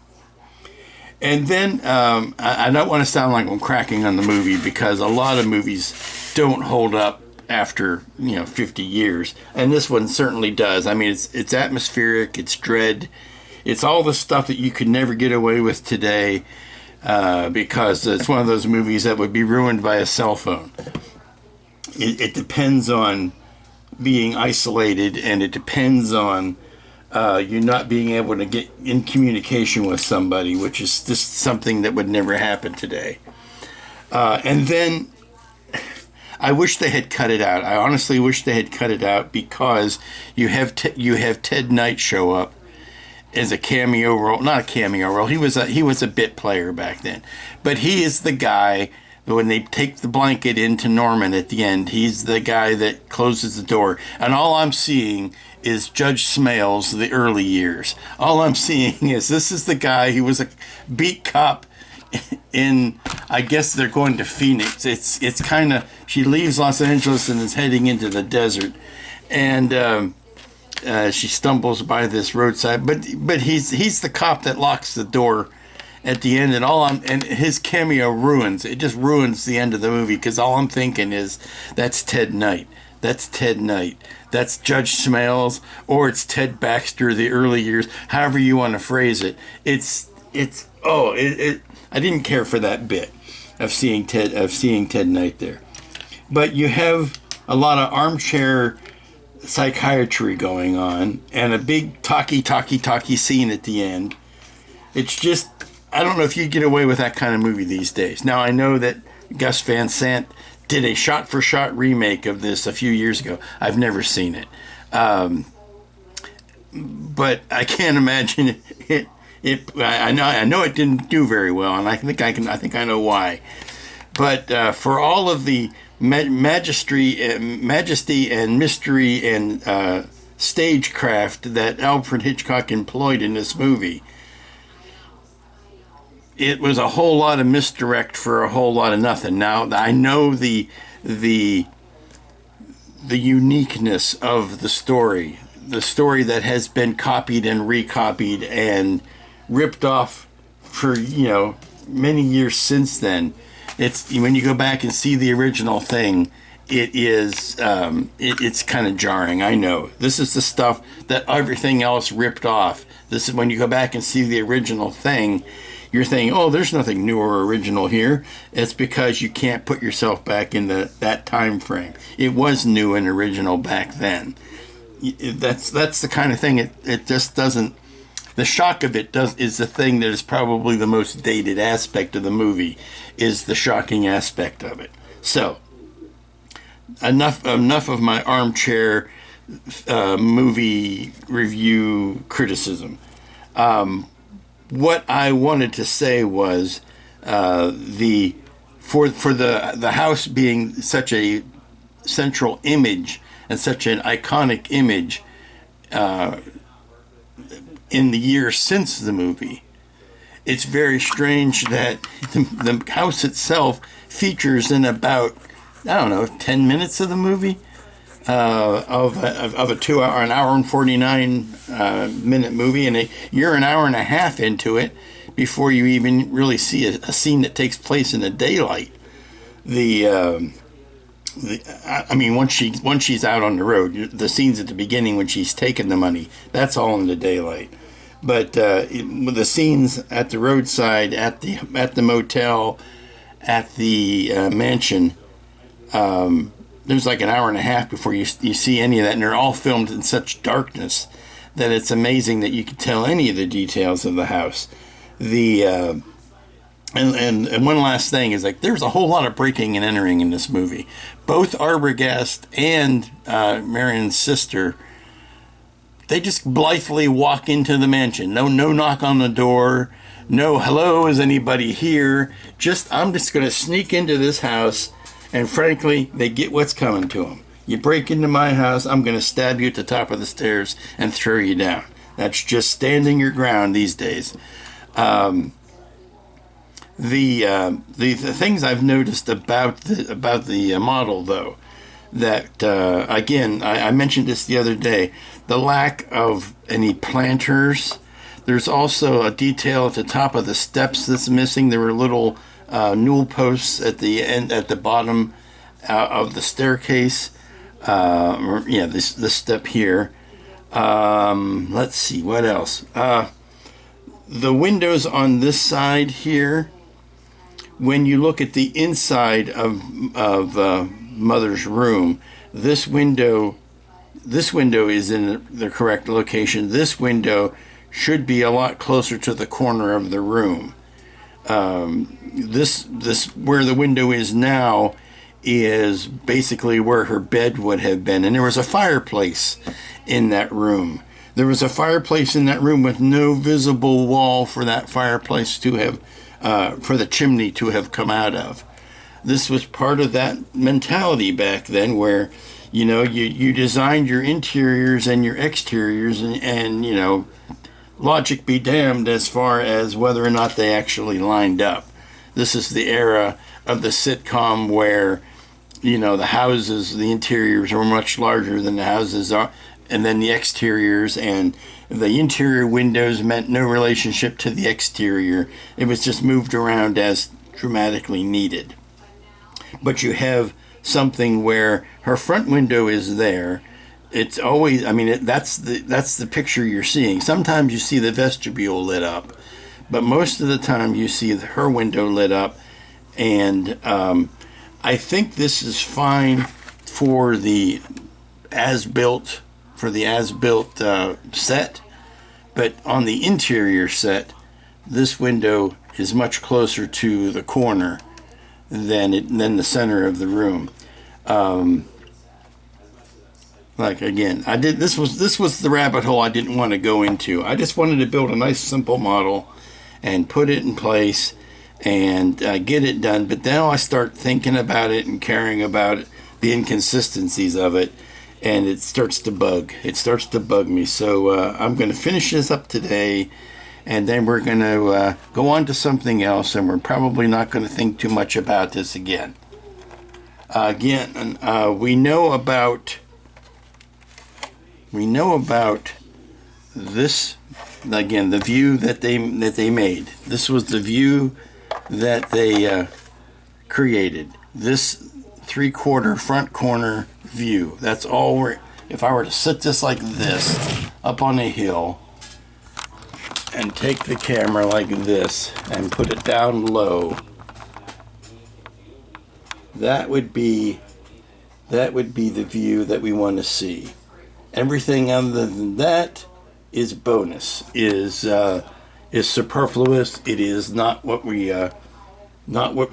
Speaker 3: And then I don't want to sound like I'm cracking on the movie, because a lot of movies don't hold up after 50 years, and this one certainly does. I mean, it's atmospheric, it's dread, it's all the stuff that you could never get away with today, because it's one of those movies that would be ruined by a cell phone. It depends on being isolated, and it depends on you not being able to get in communication with somebody, which is just something that would never happen today. And then I wish they had cut it out. I honestly wish they had cut it out, because you have Ted Knight show up as a cameo role. Not a cameo role. He was a bit player back then, but he is the guy when they take the blanket into Norman at the end. He's the guy that closes the door, and all I'm seeing is Judge Smales, the early years. All I'm seeing is this is the guy who was a beat cop in, I guess they're going to Phoenix. It's kind of, she leaves Los Angeles and is heading into the desert, and she stumbles by this roadside. But he's the cop that locks the door at the end, and his cameo ruins. It just ruins the end of the movie, because all I'm thinking is that's Ted Knight. That's Ted Knight. That's Judge Smales, or it's Ted Baxter, the early years. However you want to phrase it. I didn't care for that bit of seeing Ted Knight there. But you have a lot of armchair psychiatry going on, and a big talky scene at the end. It's just, I don't know if you get away with that kind of movie these days. Now, I know that Gus Van Sant did a shot-for-shot remake of this a few years ago. I've never seen it. But I can't imagine it. I know it didn't do very well, and I think I know why. But for all of the majesty and mystery and stagecraft that Alfred Hitchcock employed in this movie, it was a whole lot of misdirect for a whole lot of nothing. Now, I know the uniqueness of the story that has been copied and recopied and ripped off for many years since then. It's when you go back and see the original thing, it's kind of jarring. I know this is the stuff that everything else ripped off. This is when you go back and see the original thing, you're thinking, oh, there's nothing new or original here. It's because you can't put yourself back in that time frame. It was new and original back then. That's the kind of thing. It just doesn't. The shock of it is the thing that is probably the most dated aspect of the movie, is the shocking aspect of it. So, enough of my armchair movie review criticism. What I wanted to say was for the house being such a central image and such an iconic image in the years since the movie, it's very strange that the house itself features in about, 10 minutes of the movie, of a 2 hour, an hour and 49 minute movie, and you're an hour and a half into it before you even really see a scene that takes place in the daylight. Once she's out on the road, the scenes at the beginning when she's taking the money, that's all in the daylight. But with the scenes at the roadside, at the motel, at the mansion, there's like an hour and a half before you see any of that, and they're all filmed in such darkness that it's amazing that you can tell any of the details of the house. And one last thing is, like, there's a whole lot of breaking and entering in this movie. Both Arbogast and Marion's sister, they just blithely walk into the mansion. No knock on the door. No, hello, is anybody here? I'm just going to sneak into this house, and frankly, they get what's coming to them. You break into my house, I'm going to stab you at the top of the stairs and throw you down. That's just standing your ground these days. The things I've noticed about the model, though, that again, I mentioned this the other day, the lack of any planters. There's also a detail at the top of the steps that's missing. There were little newel posts at the end, at the bottom of the staircase. This step here. Let's see, what else? The windows on this side here, when you look at the inside of Mother's room, this window is in the correct location. This window should be a lot closer to the corner of the room. This where the window is now is basically where her bed would have been, and there was a fireplace in that room. There was a fireplace in that room with no visible wall for that fireplace to have, for the chimney to have come out of. This was part of that mentality back then where, you designed your interiors and your exteriors and logic be damned as far as whether or not they actually lined up. This is the era of the sitcom where, the houses, the interiors were much larger than the houses are, and then the exteriors, and the interior windows meant no relationship to the exterior. It was just moved around as dramatically needed. But you have something where her front window is there. It's always, that's the picture you're seeing. Sometimes you see the vestibule lit up, but most of the time you see her window lit up. And I think this is fine for the as-built set, but on the interior set, this window is much closer to the corner than the center of the room. This was the rabbit hole I didn't want to go into. I just wanted to build a nice simple model and put it in place and get it done. But now I start thinking about it and caring about the inconsistencies of it, and it starts to bug. It starts to bug me. So I'm going to finish this up today, and then we're going to go on to something else, and we're probably not going to think too much about this again. We know about this. Again, the view that they made. This was the view that they created. This 3/4 front corner view. That's all if I were to sit this like this up on a hill and take the camera like this and put it down low, that would be the view that we want to see. Everything other than that is bonus, is superfluous. It is not what we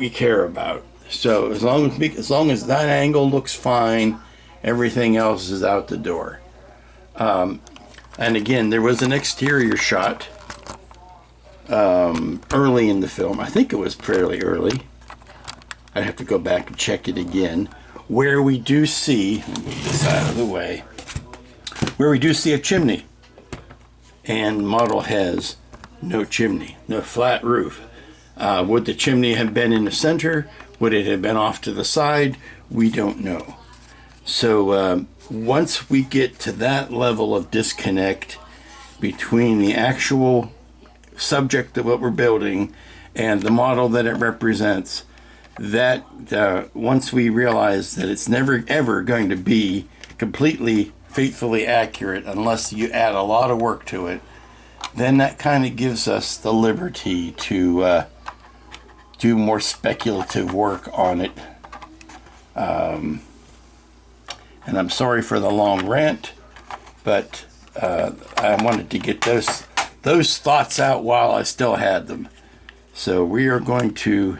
Speaker 3: care about. So as long as that angle looks fine, everything else is out the door. And again, there was an exterior shot early in the film. I think it was fairly early. I'd have to go back and check it again. Where we do see, let me get this out of the way, where we do see a chimney. And model has no chimney, no flat roof. Would the chimney have been in the center? Would it have been off to the side? We don't know. So once we get to that level of disconnect between the actual subject of what we're building and the model that it represents, that once we realize that it's never ever going to be completely faithfully accurate unless you add a lot of work to it, then that kind of gives us the liberty to do more speculative work on it. And I'm sorry for the long rant, but I wanted to get those thoughts out while I still had them. So we are going to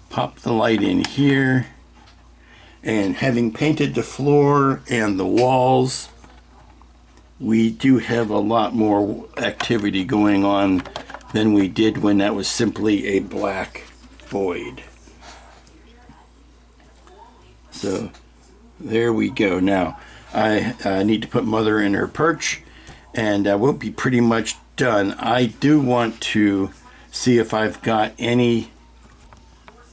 Speaker 3: pop the light in here, and having painted the floor and the walls, we do have a lot more activity going on than we did when that was simply a black void. So There we go. Now, I need to put Mother in her perch, and we'll be pretty much done. I do want to see if I've got any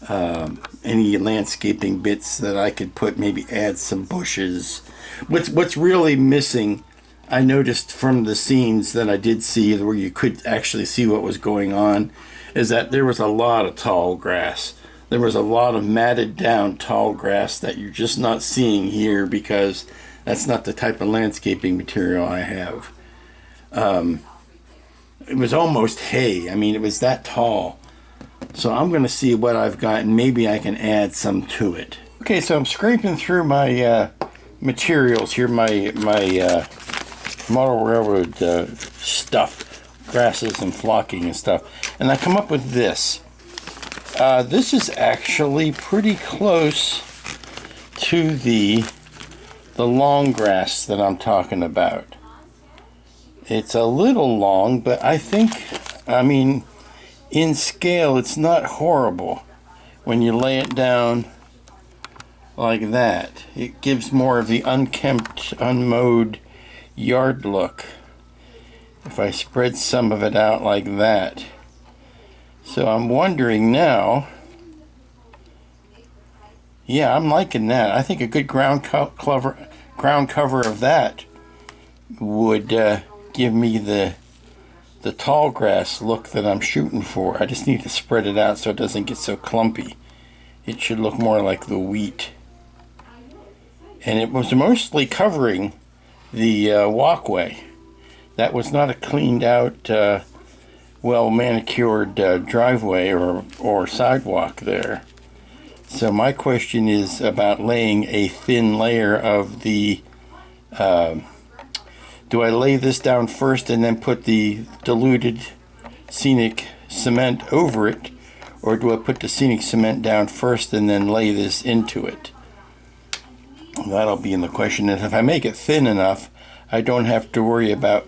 Speaker 3: landscaping bits that I could put, maybe add some bushes. What's really missing, I noticed from the scenes that I did see where you could actually see what was going on, is that there was a lot of tall grass. There was a lot of matted down tall grass that you're just not seeing here because that's not the type of landscaping material I have. It was almost hay. I mean, it was that tall. So I'm going to see what I've got, and maybe I can add some to it. Okay, so I'm scraping through my materials here, my model railroad stuff, grasses and flocking and stuff, and I come up with this. This is actually pretty close to the long grass that I'm talking about. It's a little long, but I think, I mean, in scale, it's not horrible when you lay it down like that. It gives more of the unkempt, unmowed yard look if I spread some of it out like that. So I'm wondering now, yeah, I'm liking that. I think a good ground cover of that would give me the tall grass look that I'm shooting for. I just need to spread it out so it doesn't get so clumpy. It should look more like the wheat. And it was mostly covering the walkway. That was not a cleaned out, well manicured driveway or sidewalk there. So my question is about laying a thin layer of the do I lay this down first and then put the diluted scenic cement over it, or do I put the scenic cement down first and then lay this into it? That'll be in the question. And if I make it thin enough, I don't have to worry about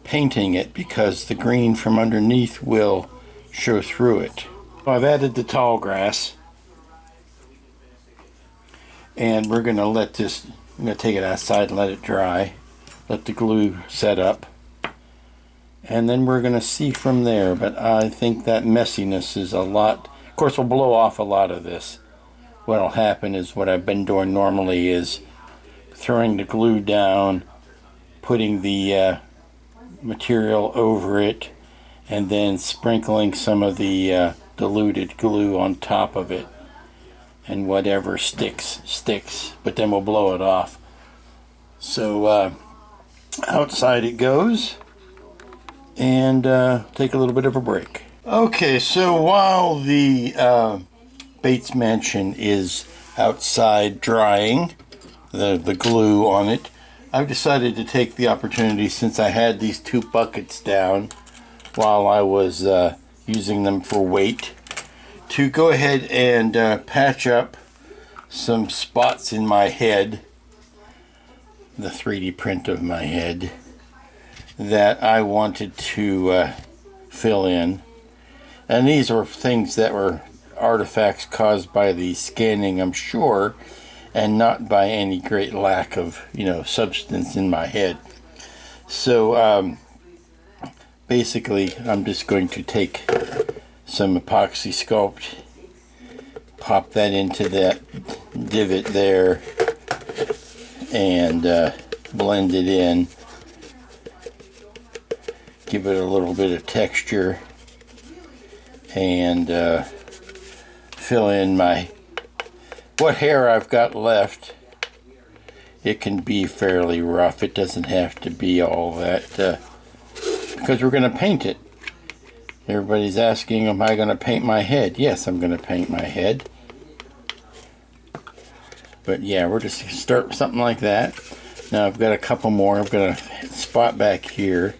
Speaker 3: painting it because the green from underneath will show through it. I've added the tall grass, and we're going to let this, I'm going to take it outside and let it dry. Let the glue set up, and then we're going to see from there. But I think that messiness is a lot. Of course, we'll blow off a lot of this. What'll happen is what I've been doing normally is throwing the glue down, putting the material over it, and then sprinkling some of the diluted glue on top of it, and whatever sticks, but then we'll blow it off. So outside it goes, and take a little bit of a break. Okay, so while the Bates Mansion is outside drying, the glue on it, I've decided to take the opportunity, since I had these 2 buckets down while I was using them for weight, to go ahead and patch up some spots in my head, the 3D print of my head, that I wanted to fill in. And these are things that were artifacts caused by the scanning, I'm sure, and not by any great lack of, substance in my head. So basically, I'm just going to take some epoxy sculpt, pop that into that divot there, and blend it in, give it a little bit of texture, and fill in what hair I've got left. It can be fairly rough. It doesn't have to be all that, because we're going to paint it. Everybody's asking, am I going to paint my head? Yes, I'm going to paint my head. But yeah, we're just going to start with something like that. Now I've got a couple more. I've got a spot back here.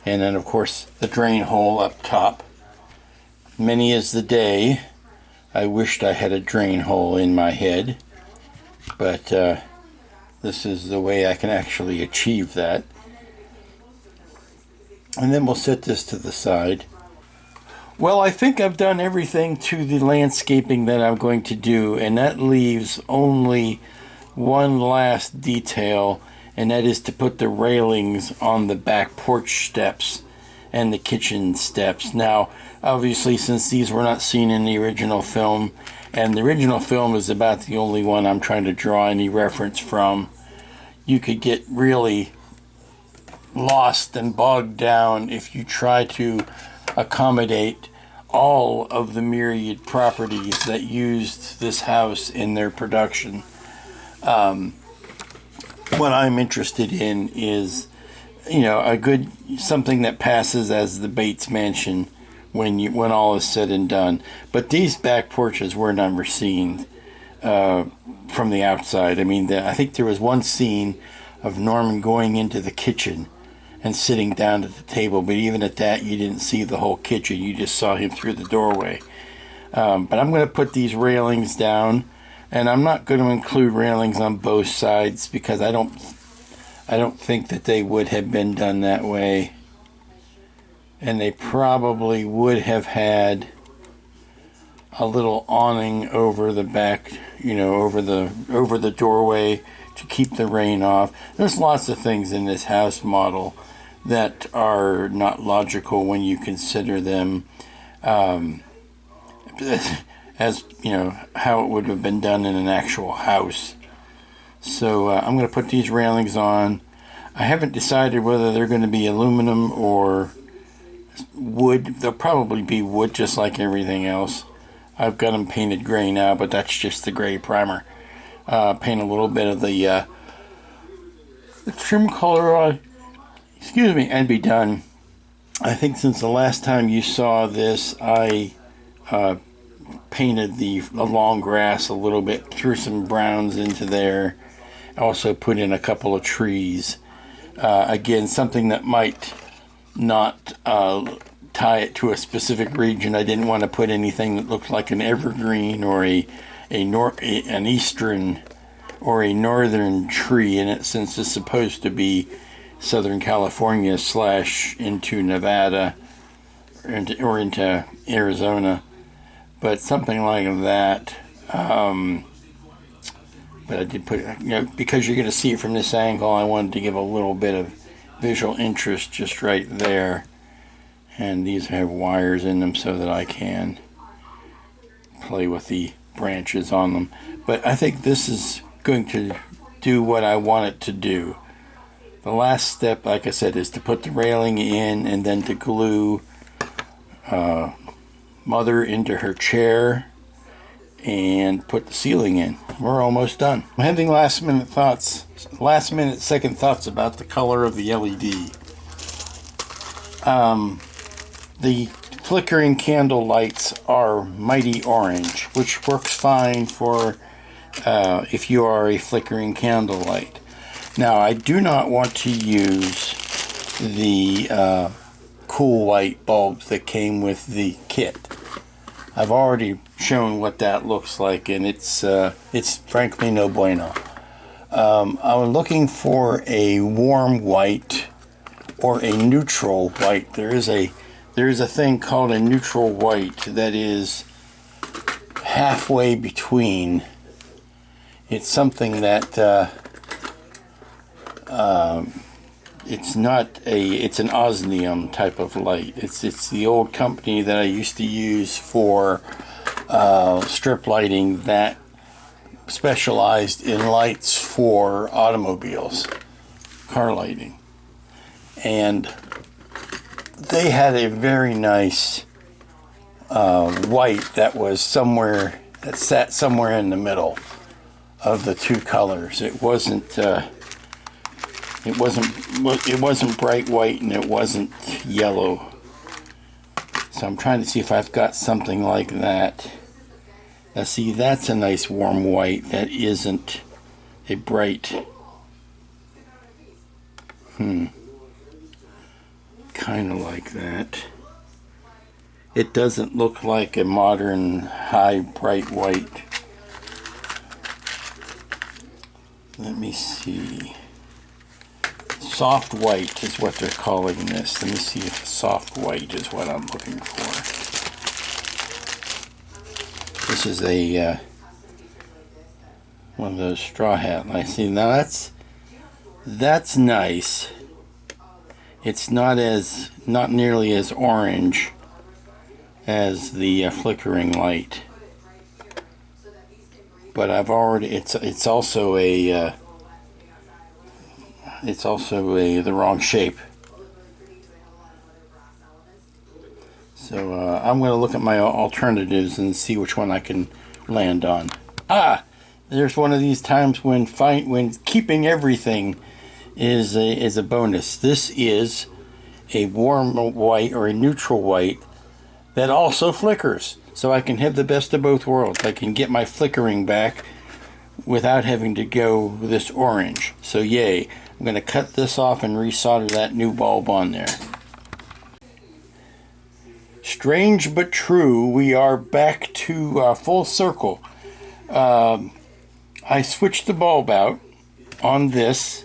Speaker 3: And then, of course, the drain hole up top. Many is the day I wished I had a drain hole in my head. But this is the way I can actually achieve that. And then we'll set this to the side. Well, I think I've done everything to the landscaping that I'm going to do, and that leaves only one last detail, and that is to put the railings on the back porch steps and the kitchen steps. Now, obviously, since these were not seen in the original film, and the original film is about the only one I'm trying to draw any reference from, you could get really lost and bogged down if you try to accommodate all of the myriad properties that used this house in their production. What I'm interested in is, a good something that passes as the Bates Mansion when all is said and done. But these back porches were never seen from the outside. I mean, I think there was one scene of Norman going into the kitchen and sitting down at the table, but even at that, you didn't see the whole kitchen. You just saw him through the doorway. But I'm going to put these railings down, and I'm not going to include railings on both sides because I don't think that they would have been done that way. And they probably would have had a little awning over the back, over the doorway to keep the rain off. There's lots of things in this house model that are not logical when you consider them as how it would have been done in an actual house. So I'm going to put these railings on. I haven't decided whether they're going to be aluminum or wood. They'll probably be wood, just like everything else. I've got them painted gray now, but that's just the gray primer. Paint a little bit of the trim color on, and be done. I think since the last time you saw this, I painted the long grass a little bit, threw some browns into there, also put in a couple of trees. Again, something that might not tie it to a specific region. I didn't want to put anything that looked like an evergreen or an eastern or a northern tree in it, since it's supposed to be Southern California / into Nevada or into Arizona, but something like that. But I did put, because you're going to see it from this angle, I wanted to give a little bit of visual interest just right there. And these have wires in them so that I can play with the branches on them. But I think this is going to do what I want it to do. The last step, like I said, is to put the railing in and then to glue Mother into her chair and put the ceiling in. We're almost done. I'm having last minute second thoughts about the color of the LED. The flickering candle lights are mighty orange, which works fine for if you are a flickering candle light. Now, I do not want to use the cool white bulbs that came with the kit. I've already shown what that looks like, and it's frankly no bueno. I'm looking for a warm white or a neutral white. There is a thing called a neutral white that is halfway between. It's something that it's an osmium type of light. It's the old company that I used to use for strip lighting that specialized in lights for automobiles, car lighting. And they had a very nice white that sat somewhere in the middle of the two colors. It wasn't bright white and it wasn't yellow. So I'm trying to see if I've got something like that. Now see, that's a nice warm white that isn't a bright. Kind of like that. It doesn't look like a modern high bright white. Let me see. Soft white is what they're calling this. Let me see if soft white is what I'm looking for. This is a One of those straw hat lights. See, now that's nice. It's not nearly as orange as the flickering light. But I've already, it's also the wrong shape. So I'm going to look at my alternatives and see which one I can land on. There's one of these times when keeping everything is a bonus. This is a warm white or a neutral white that also flickers. So I can have the best of both worlds. I can get my flickering back without having to go this orange. So yay. I'm going to cut this off and resolder that new bulb on there. Strange but true, we are back to full circle. I switched the bulb out on this.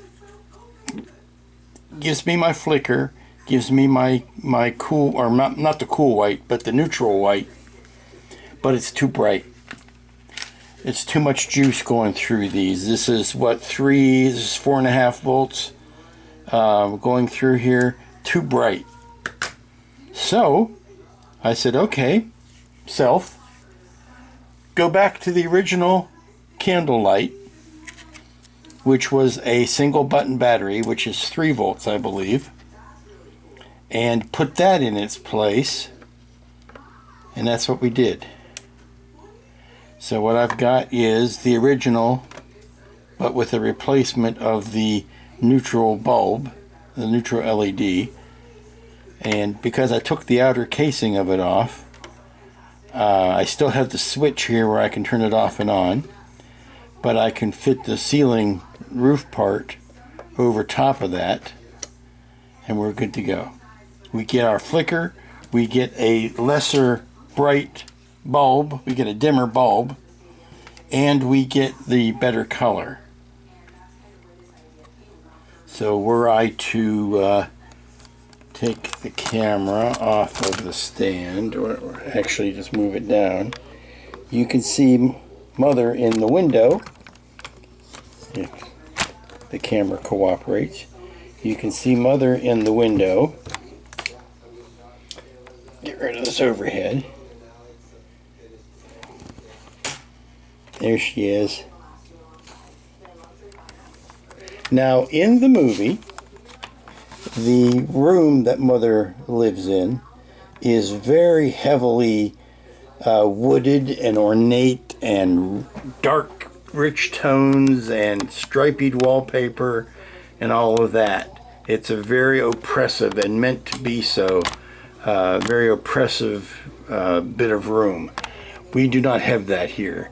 Speaker 3: Gives me my flicker. Gives me my cool, or not the cool white, but the neutral white. But it's too bright. It's too much juice going through these. This is what, this is 4.5 volts going through here. Too bright. So I said, okay, self, go back to the original candlelight, which was a single button battery, which is 3 volts, I believe, and put that in its place. And that's what we did. So what I've got is the original, but with a replacement of the neutral bulb, the neutral LED. And because I took the outer casing of it off, I still have the switch here where I can turn it off and on, but I can fit the ceiling roof part over top of that, and we're good to go. We get our flicker, we get a lesser bright bulb, we get a dimmer bulb, and we get the better color. So were I to take the camera off of the stand, or actually just move it down, you can see Mother in the window. If the camera cooperates, you can see Mother in the window. Get rid of this overhead. There she is. Now, in the movie, the room that Mother lives in is very heavily wooded and ornate and dark, rich tones and striped wallpaper and all of that. It's a very oppressive, and meant to be so, very oppressive bit of room. We do not have that here.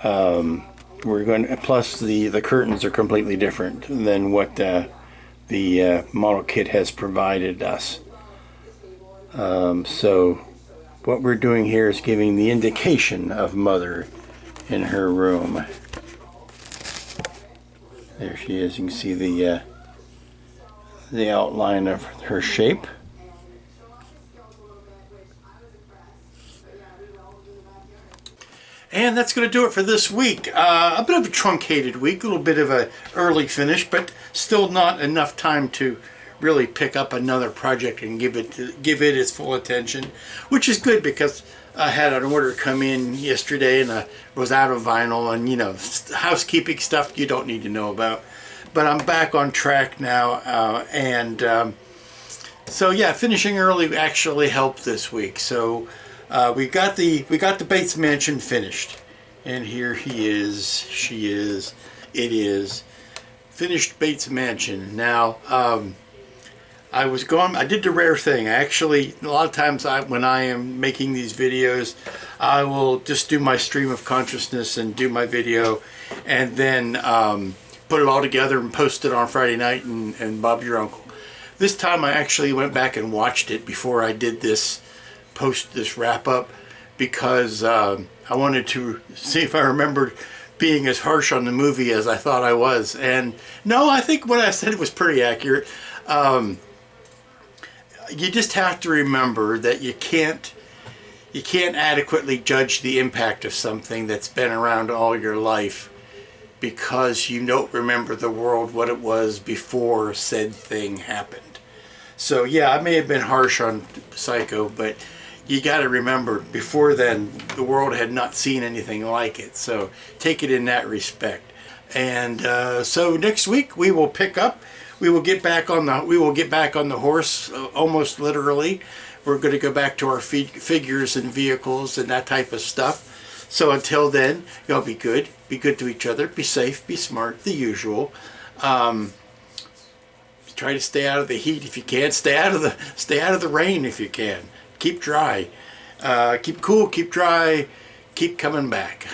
Speaker 3: We're going to, plus the curtains are completely different than what the model kit has provided us. So what we're doing here is giving the indication of Mother in her room. There she is. You can see the outline of her shape. And that's going to do it for this week. A bit of a truncated week, a little bit of an early finish, but still not enough time to really pick up another project and give it its full attention, which is good because I had an order come in yesterday and I was out of vinyl, and you know, housekeeping stuff you don't need to know about. But I'm back on track now, so yeah, finishing early actually helped this week. So we got the Bates Mansion finished, and here he is, she is, it is finished Bates Mansion. Now I did the rare thing. Actually, a lot of times when I am making these videos, I will just do my stream of consciousness and do my video, and then put it all together and post it on Friday night and Bob Your Uncle. This time I actually went back and watched it before I did this wrap up, because I wanted to see if I remembered being as harsh on the movie as I thought I was. And no, I think what I said was pretty accurate. You just have to remember that you can't adequately judge the impact of something that's been around all your life because you don't remember the world what it was before said thing happened. So yeah, I may have been harsh on Psycho, but you got to remember, before then, the world had not seen anything like it. So take it in that respect. And so next week we will pick up. We will get back on the horse, almost literally. We're going to go back to our figures and vehicles and that type of stuff. So until then, y'all be good. Be good to each other. Be safe. Be smart. The usual. Try to stay out of the heat if you can. Stay out of the rain if you can. Keep dry. Keep cool. Keep dry. Keep coming back.